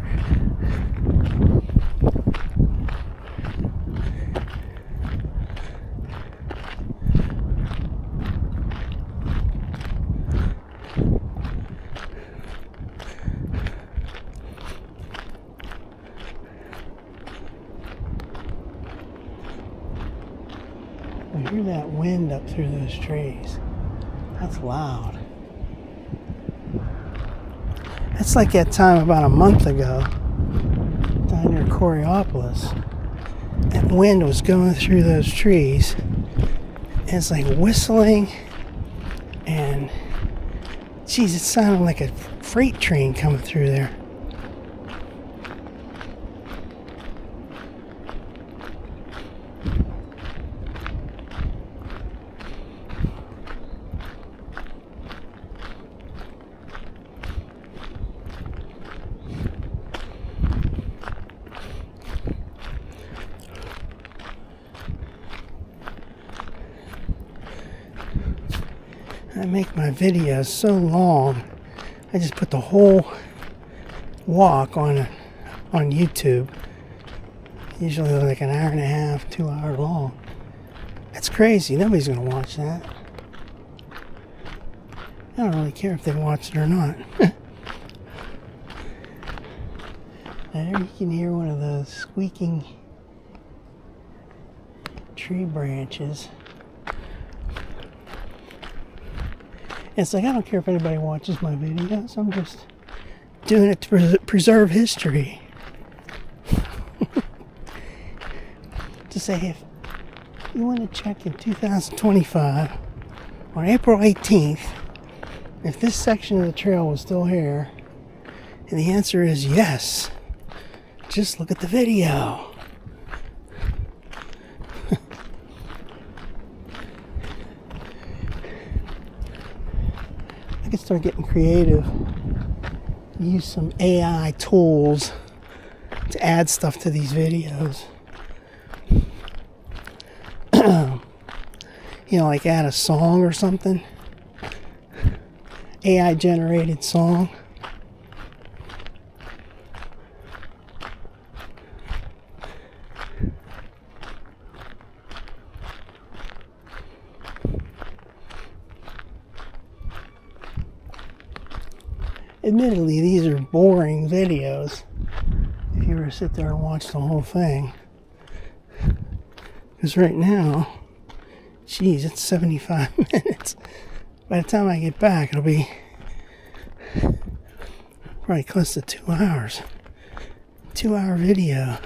I hear that wind up through those trees. That's loud. It's like that time about a month ago down near Coriopolis. That wind was going through those trees. And it's like whistling, and geez, it sounded like a freight train coming through there. I make my videos so long, I just put the whole walk on YouTube. Usually like an hour and a half, 2 hours long. That's crazy. Nobody's going to watch that. I don't really care if they watch it or not. There you can hear one of those squeaking tree branches. It's like, I don't care if anybody watches my videos. I'm just doing it to preserve history. To say, if you want to check in 2025, on April 18th, if this section of the trail was still here, and the answer is yes, just look at the video. I can start getting creative. Use some AI tools to add stuff to these videos. You know, like add a song or something. AI generated song. Admittedly, these are boring videos if you were to sit there and watch the whole thing. Because right now, geez, it's 75 minutes. By the time I get back, it'll be probably close to 2 hours. 2-hour video.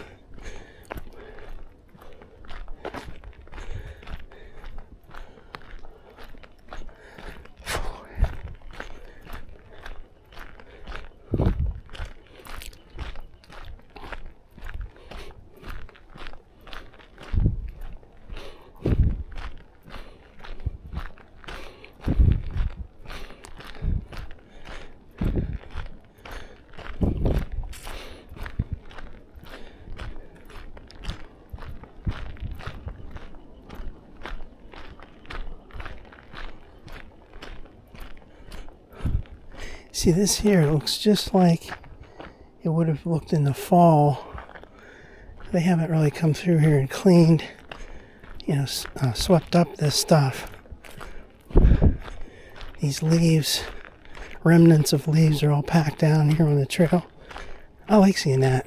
See, this here looks just like it would have looked in the fall. They haven't really come through here and cleaned, you know, swept up this stuff. These leaves, remnants of leaves are all packed down here on the trail. I like seeing that.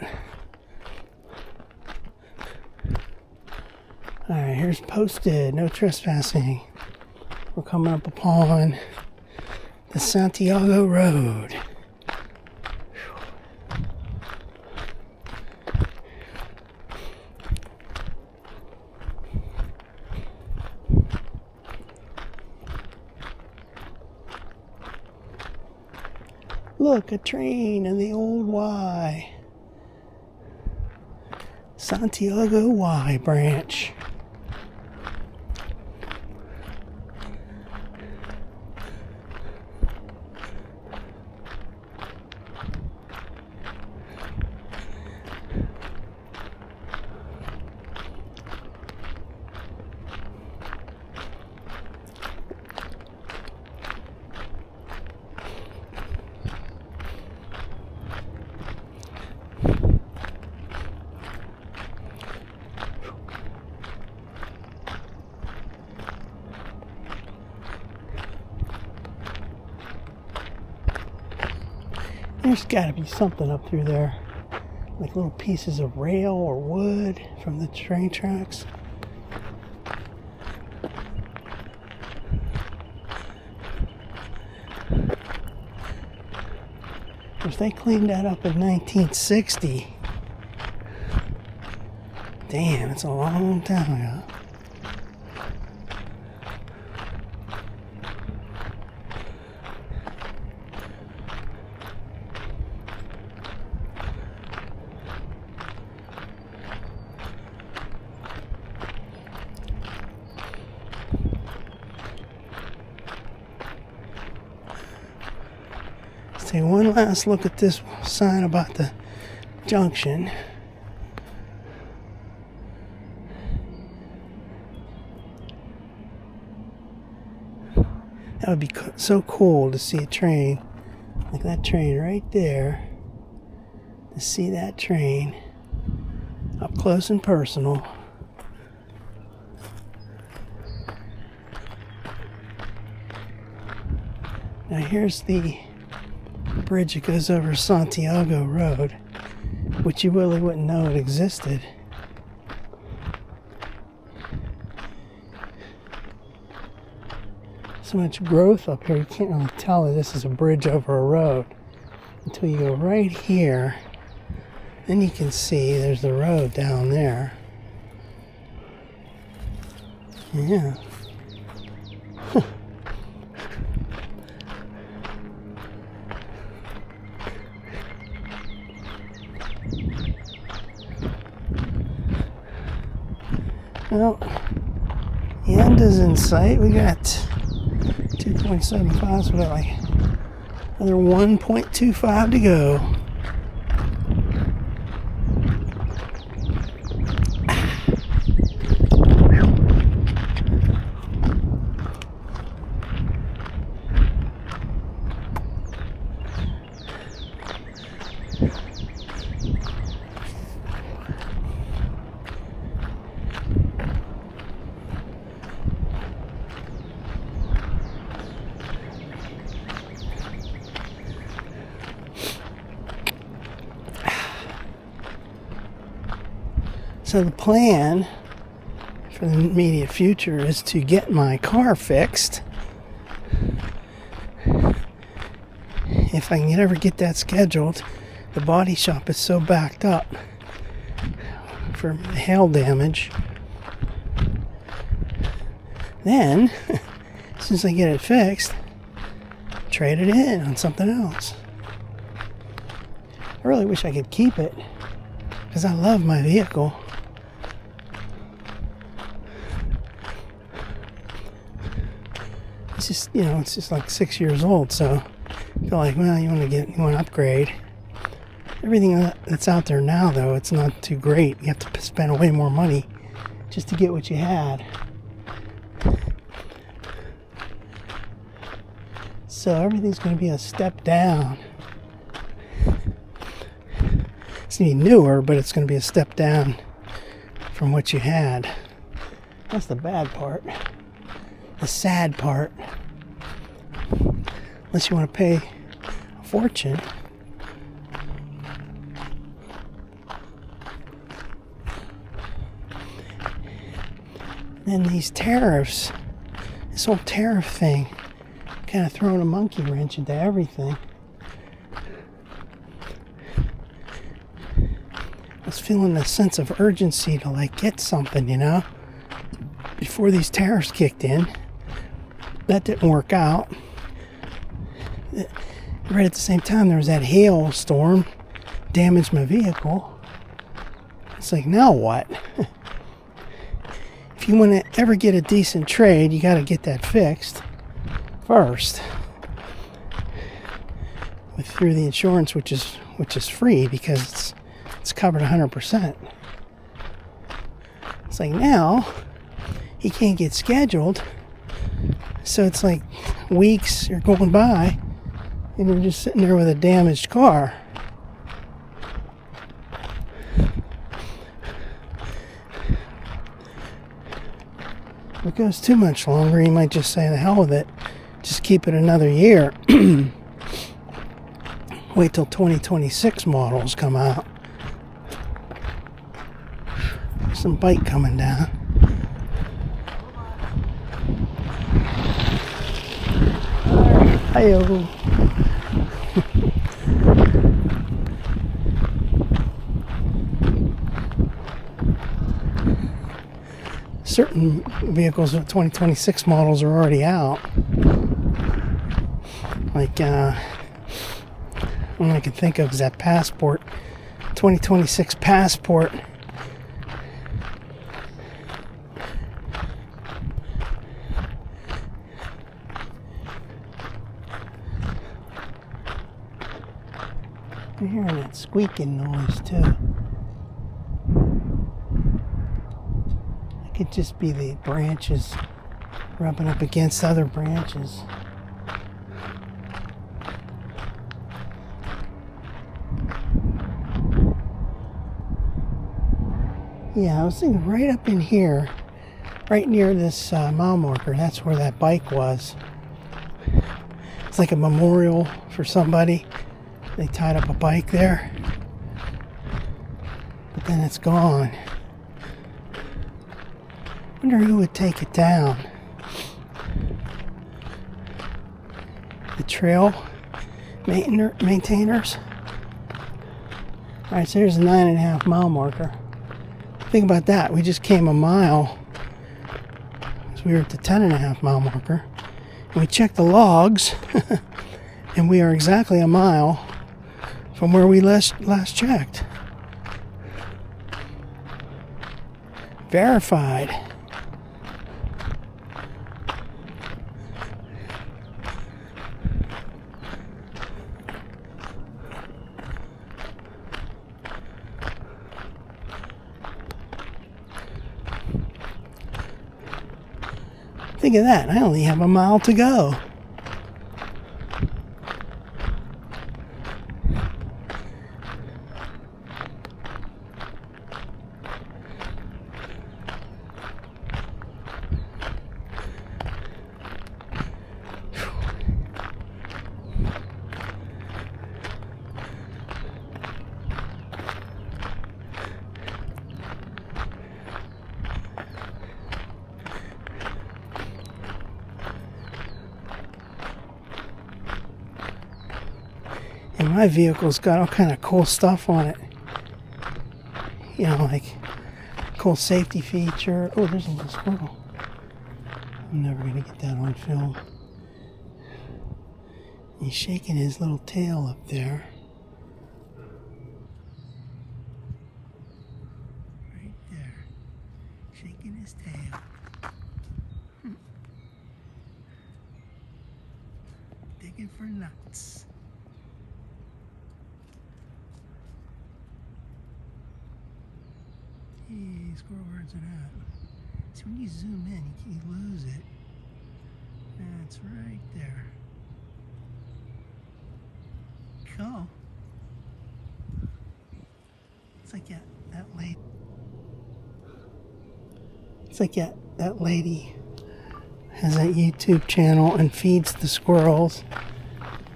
Alright, here's posted, no trespassing. We're coming up upon the Santiago Road. Look, a train in the old Y. Santiago Y branch. There's got to be something up through there, like little pieces of rail or wood from the train tracks. If they cleaned that up in 1960, damn, it's a long time ago. Let's take one last look at this sign about the junction. That would be so cool to see a train, like that train right there, to see that train up close and personal. Now here's the bridge that goes over Santiago Road, which you really wouldn't know it existed. So much growth up here, you can't really tell that this is a bridge over a road until you go right here. Then you can see there's the road down there. Yeah. Well, the end is in sight. We got 2.75, so we got like another 1.25 to go. So the plan for the immediate future is to get my car fixed. If I can ever get that scheduled, the body shop is so backed up for hail damage. Then, as soon as I get it fixed, trade it in on something else. I really wish I could keep it, because I love my vehicle. It's just, it's just like 6 years old, so I feel like, well, you want to upgrade. Everything that's out there now, though, it's not too great. You have to spend way more money just to get what you had. So everything's going to be a step down. It's going to be newer, but it's going to be a step down from what you had. That's the bad part. The sad part. Unless you want to pay a fortune. Then these tariffs, this whole tariff thing, kind of throwing a monkey wrench into everything. I was feeling a sense of urgency to get something, before these tariffs kicked in. That didn't work out. Right at the same time, there was that hailstorm, damaged my vehicle. It's like, now what? If you want to ever get a decent trade, you got to get that fixed first, through the insurance, which is free because it's covered 100%. It's like, now he can't get scheduled, so it's like weeks are going by and you're just sitting there with a damaged car. If it goes too much longer, you might just say, the hell with it, just keep it another year. Wait till 2026 models come out. Some bike coming down. Hi-yo. Certain vehicles with 2026 models are already out. Like, one I can think of is that Passport, 2026 Passport. I'm hearing that squeaking noise too. It could just be the branches rubbing up against other branches. Yeah, I was thinking right up in here, right near this mile marker, that's where that bike was. It's like a memorial for somebody. They tied up a bike there, but then it's gone. Wonder who would take it down. The trail maintainers. Alright, so here's a 9.5 mile marker. Think about that. We just came a mile. So we were at the 10.5 mile marker. And we checked the logs, and we are exactly a mile from where we last checked. Verified. Think of that. I only have a mile to go. And my vehicle's got all kind of cool stuff on it. You know, like cool safety feature. Oh, there's a little squirrel. I'm never going to get that on film. He's shaking his little tail up there. Right there. Shaking his tail. Digging for nuts. Hey, squirrel, where's it at? See, when you zoom in, you lose it. That's right there. Cool. It's like that lady. It's like that lady has a YouTube channel and feeds the squirrels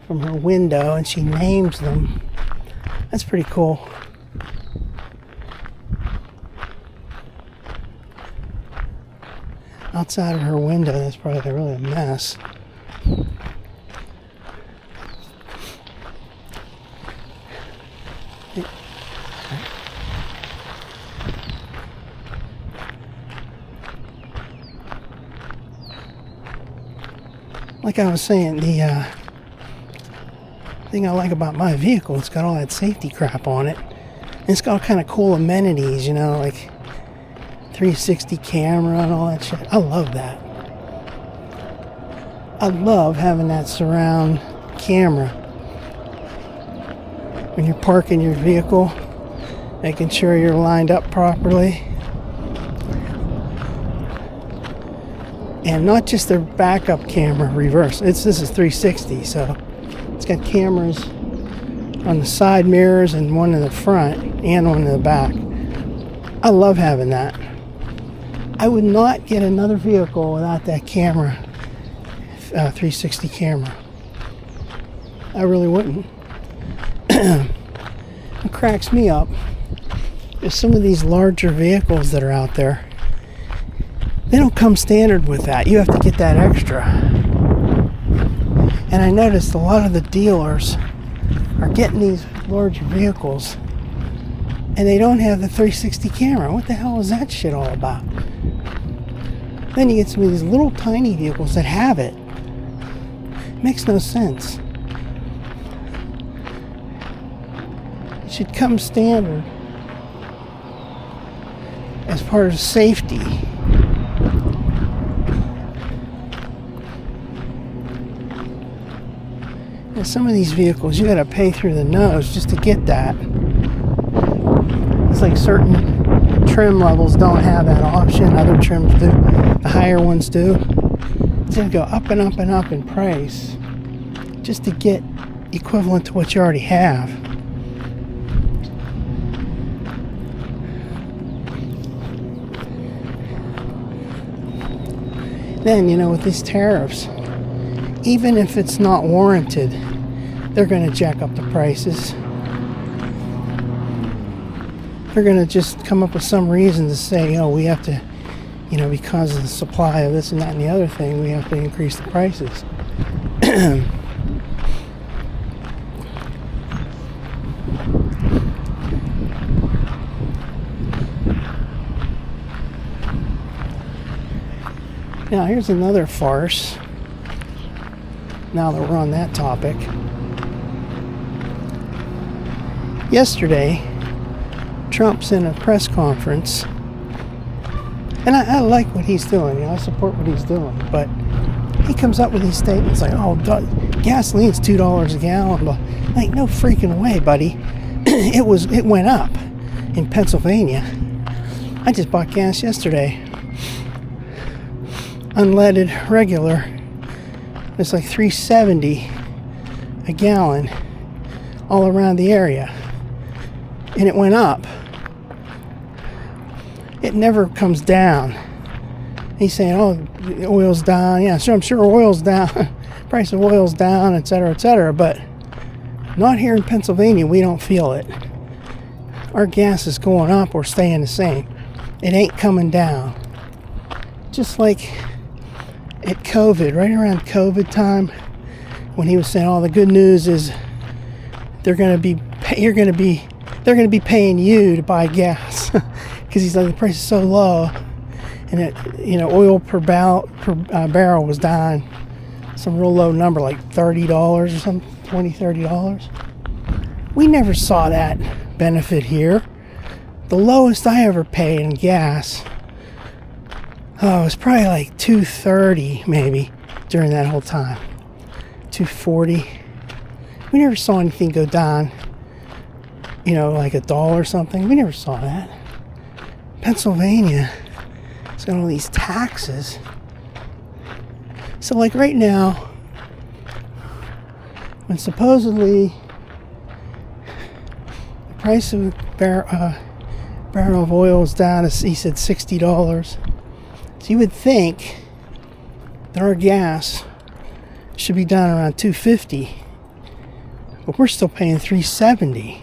from her window, and she names them. That's pretty cool. Outside of her window, that's probably really a mess. Like I was saying, the thing I like about my vehicle, it's got all that safety crap on it. And it's got all kind of cool amenities, you know, like 360 camera and all that shit. I love that. I love having that surround camera when you're parking your vehicle, making sure you're lined up properly. And not just their backup camera reverse. This is 360, so it's got cameras on the side mirrors and one in the front and one in the back. I love having that. I would not get another vehicle without that camera, 360 camera. I really wouldn't. What cracks me up is some of these larger vehicles that are out there. They don't come standard with that. You have to get that extra. And I noticed a lot of the dealers are getting these larger vehicles and they don't have the 360 camera. What the hell is that shit all about? Then you get some of these little tiny vehicles that have it. It makes no sense. It should come standard as part of safety. And some of these vehicles, you gotta pay through the nose just to get that. It's like certain trim levels don't have that option, other trims do, the higher ones do. It's gonna go up and up and up in price just to get equivalent to what you already have. Then, with these tariffs, even if it's not warranted, they're going to jack up the prices. They're going to just come up with some reason to say, we have to, because of the supply of this and that and the other thing, we have to increase the prices. Now, here's another farce. Now that we're on that topic. Yesterday, Trump's in a press conference. And I like what he's doing. I support what he's doing. But he comes up with these statements like, gasoline's $2 a gallon. Like, no freaking way, buddy. It went up in Pennsylvania. I just bought gas yesterday. Unleaded, regular. It's like $3.70 a gallon all around the area. And it went up. It never comes down. He's saying, oil's down. Yeah, so I'm sure oil's down. Price of oil's down, etc., but not here in Pennsylvania. We don't feel it. Our gas is going up or staying the same. It ain't coming down. Just like at COVID, right around COVID time, when he was saying, the good news is they're going to be paying you to buy gas, because he's like, the price is so low, and oil per barrel was down some real low number, like $30 or something, $20-$30. We never saw that benefit here. The lowest I ever paid in gas, it was probably like $2.30 maybe during that whole time. $2.40. We never saw anything go down, like $1 or something. We never saw that. Pennsylvania has got all these taxes. So like right now, when supposedly the price of a barrel of oil is down, he said $60. So you would think that our gas should be down around $2.50, but we're still paying $3.70.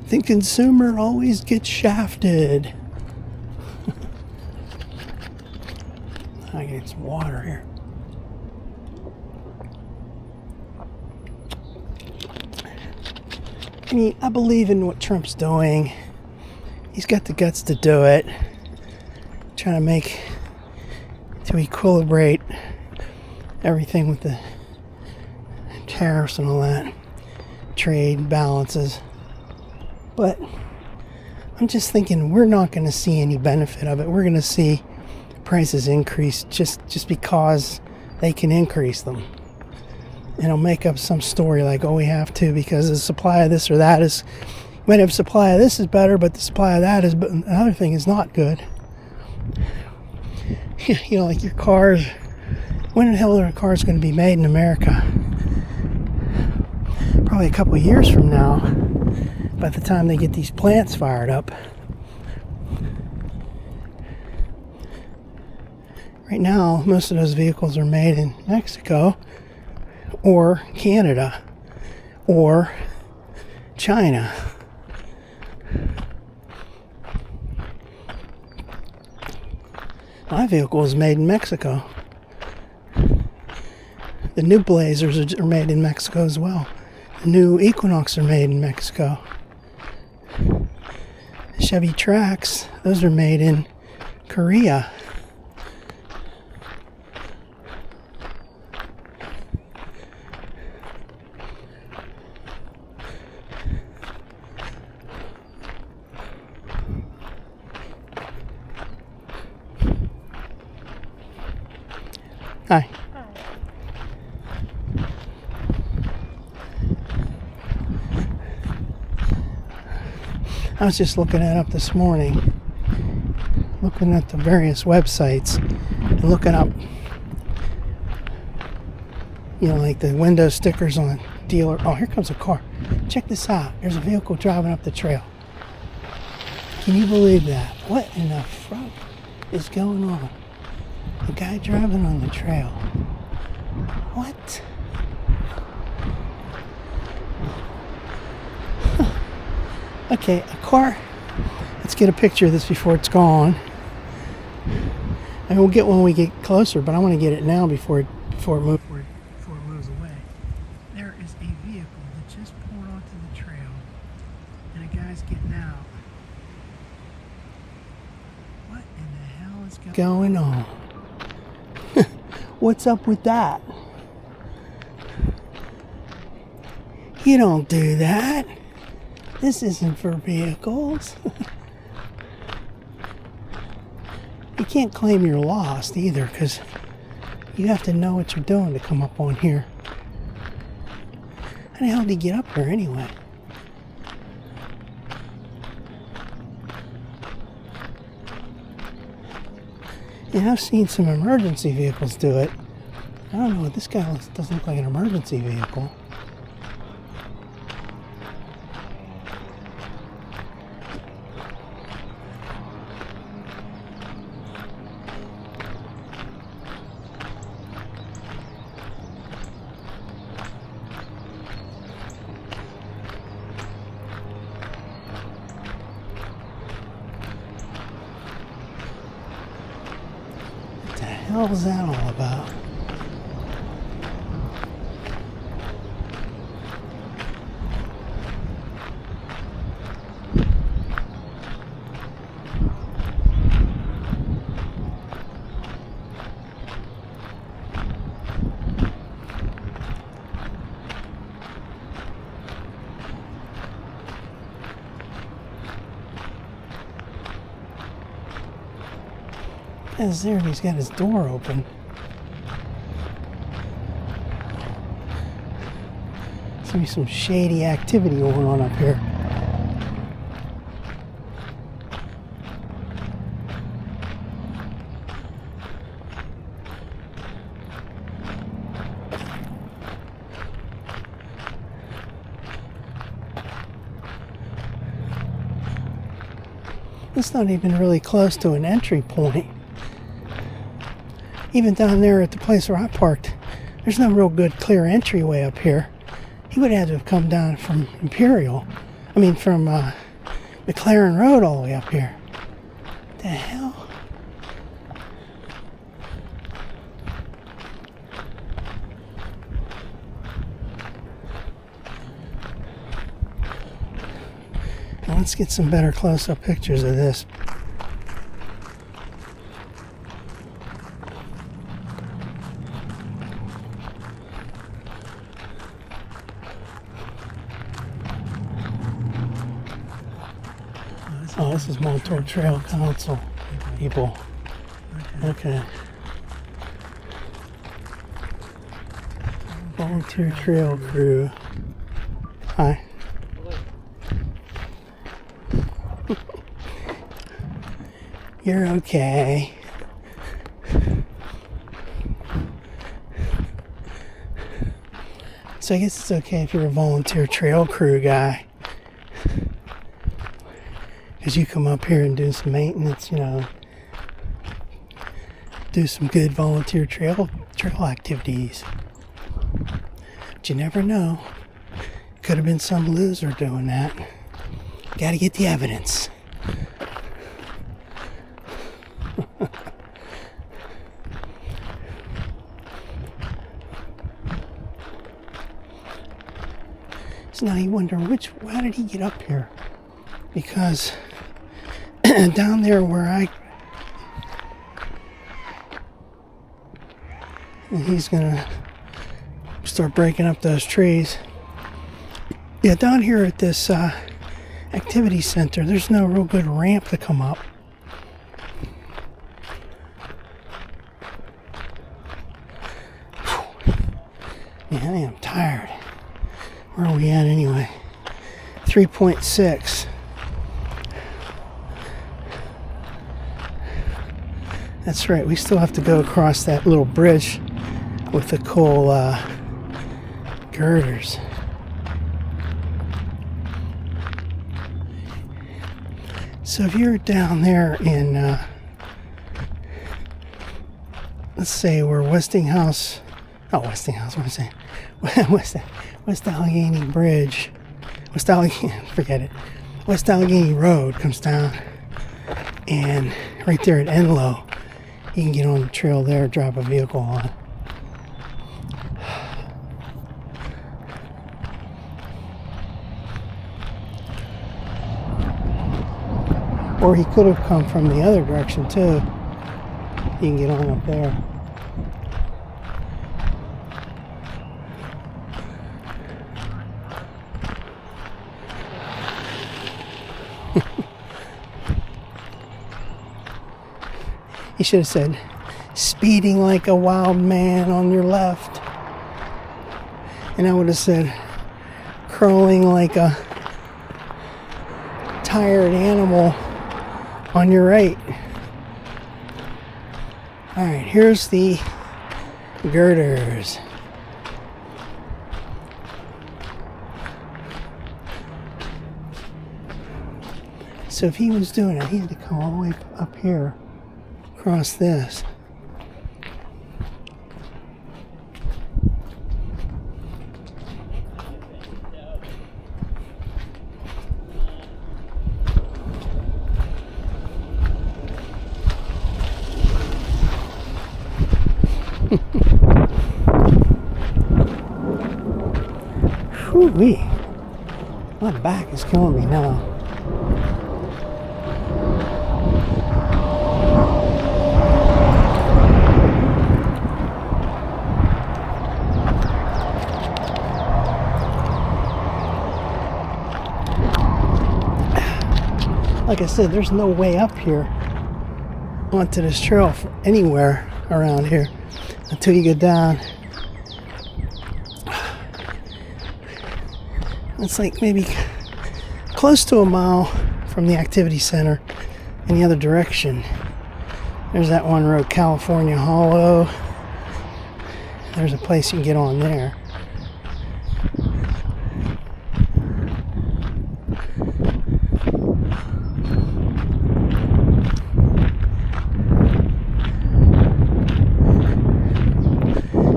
The consumer always gets shafted. I get some water here. I mean, I believe in what Trump's doing. He's got the guts to do it. Trying to equilibrate everything with the tariffs and all that. Trade balances. But I'm just thinking we're not going to see any benefit of it. We're going to see prices increase just because they can increase them. And it'll make up some story like, we have to because the supply of this or that is, you might have supply of this is better, but the supply of that is, but another thing is not good. Like your cars, when the hell are cars going to be made in America? Probably a couple of years from now. by the time they get these plants fired up. Right now, most of those vehicles are made in Mexico or Canada or China. My vehicle is made in Mexico. The new Blazers are made in Mexico as well. The new Equinox are made in Mexico. Chevy Trax, those are made in Korea. Hi. I was just looking it up this morning, looking at the various websites and looking up, like the window stickers on dealer. Oh, here comes a car. Check this out. There's a vehicle driving up the trail. Can you believe that? What in the fuck is going on? A guy driving on the trail. What? Okay, a car. Let's get a picture of this before it's gone. And we'll get when we get closer, but I want to get it now before it moves away. There is a vehicle that just pulled onto the trail, and a guy's getting out. What in the hell is going on? What's up with that? You don't do that. This isn't for vehicles. You can't claim you're lost either, because you have to know what you're doing to come up on here. How the hell did he get up here anyway? Yeah, I've seen some emergency vehicles do it. I don't know, this guy doesn't look like an emergency vehicle. What the hell is that all about? Is there? He's got his door open. Seems to be some shady activity going on up here. It's not even really close to an entry point. Even down there at the place where I parked, there's no real good clear entryway up here. He would have to have come down from Imperial. From McLaren Road all the way up here. What the hell? Now let's get some better close-up pictures of this. Oh, this is Montour Trail Council people. Okay. Volunteer trail crew. Hi. You're okay. So I guess it's okay if you're a volunteer trail crew guy. because you come up here and do some maintenance, you know, do some good volunteer trail activities. But you never know. Could have been some loser doing that. Got to get the evidence. So now you wonder, how did he get up here? Because down there where and he's gonna start breaking up those trees. Yeah, down here at this activity center, there's no real good ramp to come up. Man, I am tired. Where are we at anyway? 3.6. That's right, we still have to go across that little bridge with the coal girders. So if you're down there in, let's say we're West Allegheny Bridge, West Allegheny Road comes down, and right there at Enlow, you can get on the trail there, drop a vehicle on. Or he could have come from the other direction too. You can get on up there. He should have said, speeding like a wild man on your left. And I would have said, crawling like a tired animal on your right. Alright, here's the girders. So if he was doing it, he had to come all the way up here, across this. Whew-wee. My back is killing me now. Like I said, there's no way up here onto this trail anywhere around here until you get down. It's like maybe close to a mile from the activity center in the other direction. There's that one road, California Hollow. There's a place you can get on there.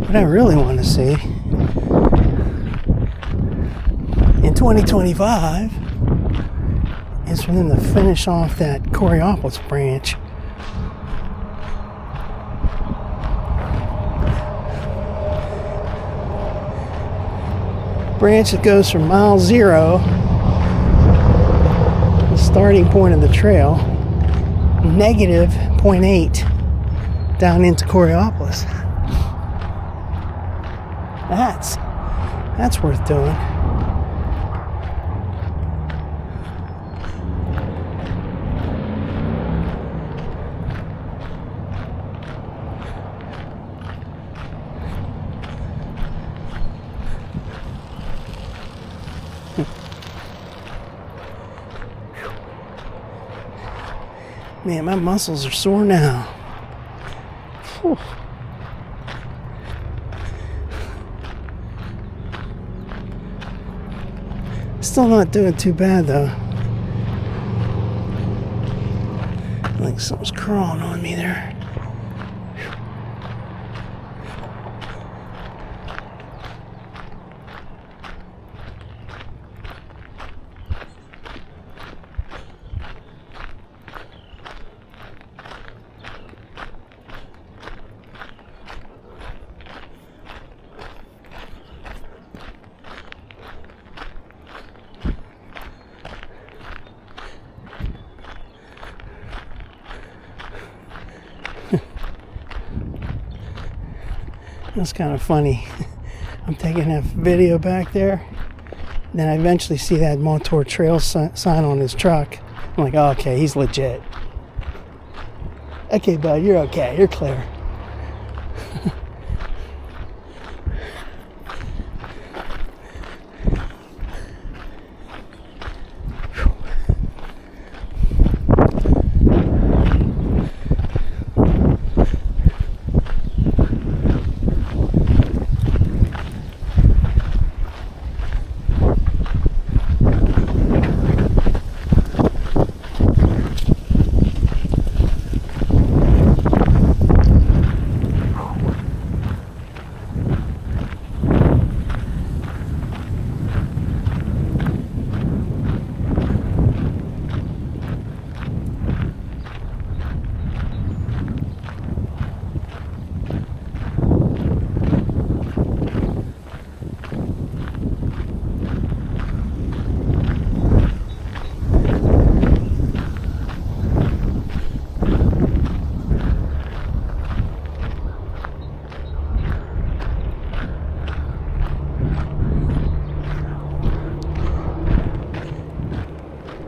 What I really want to see in 2025 is for them to finish off that Coraopolis branch. Branch that goes from mile 0, the starting point of the trail, negative 0.8 down into Coraopolis. That's worth doing. Man, my muscles are sore now. Whew. Still not doing too bad though. like something's crawling on me there. That's kind of funny. I'm taking a video back there, then I eventually see that Montour trail sign on his truck. I'm like, oh, okay, he's legit. Okay, bud, you're okay. You're clear.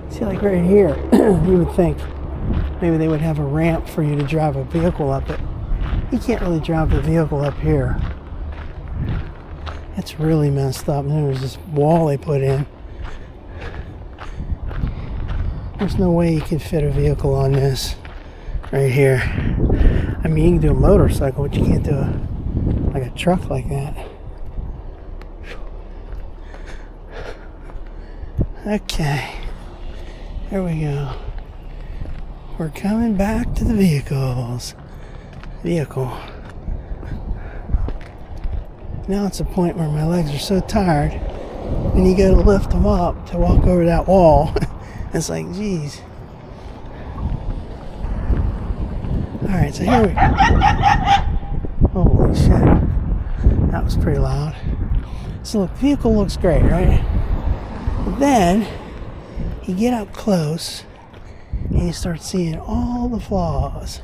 See, like right here, you would think maybe they would have a ramp for you to drive a vehicle up it. You can't really drive the vehicle up here. It's really messed up. And then there's this wall they put in. There's no way you can fit a vehicle on this right here. I mean, you can do a motorcycle, but you can't do like a truck like that. Okay. There we go. We're coming back to the vehicle. Now it's a point where my legs are so tired, and you go to lift them up to walk over that wall. It's like, geez. Alright, so here we go. Holy shit. That was pretty loud. So look, the vehicle looks great, right? But then you get up close and you start seeing all the flaws.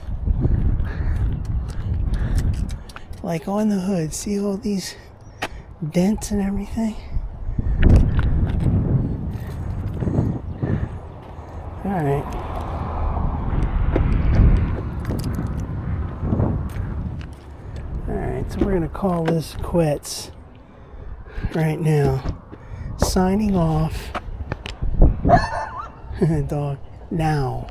Like on the hood, see all these dents and everything? Alright. Alright, so we're going to call this quits right now. Signing off. Dog. Now.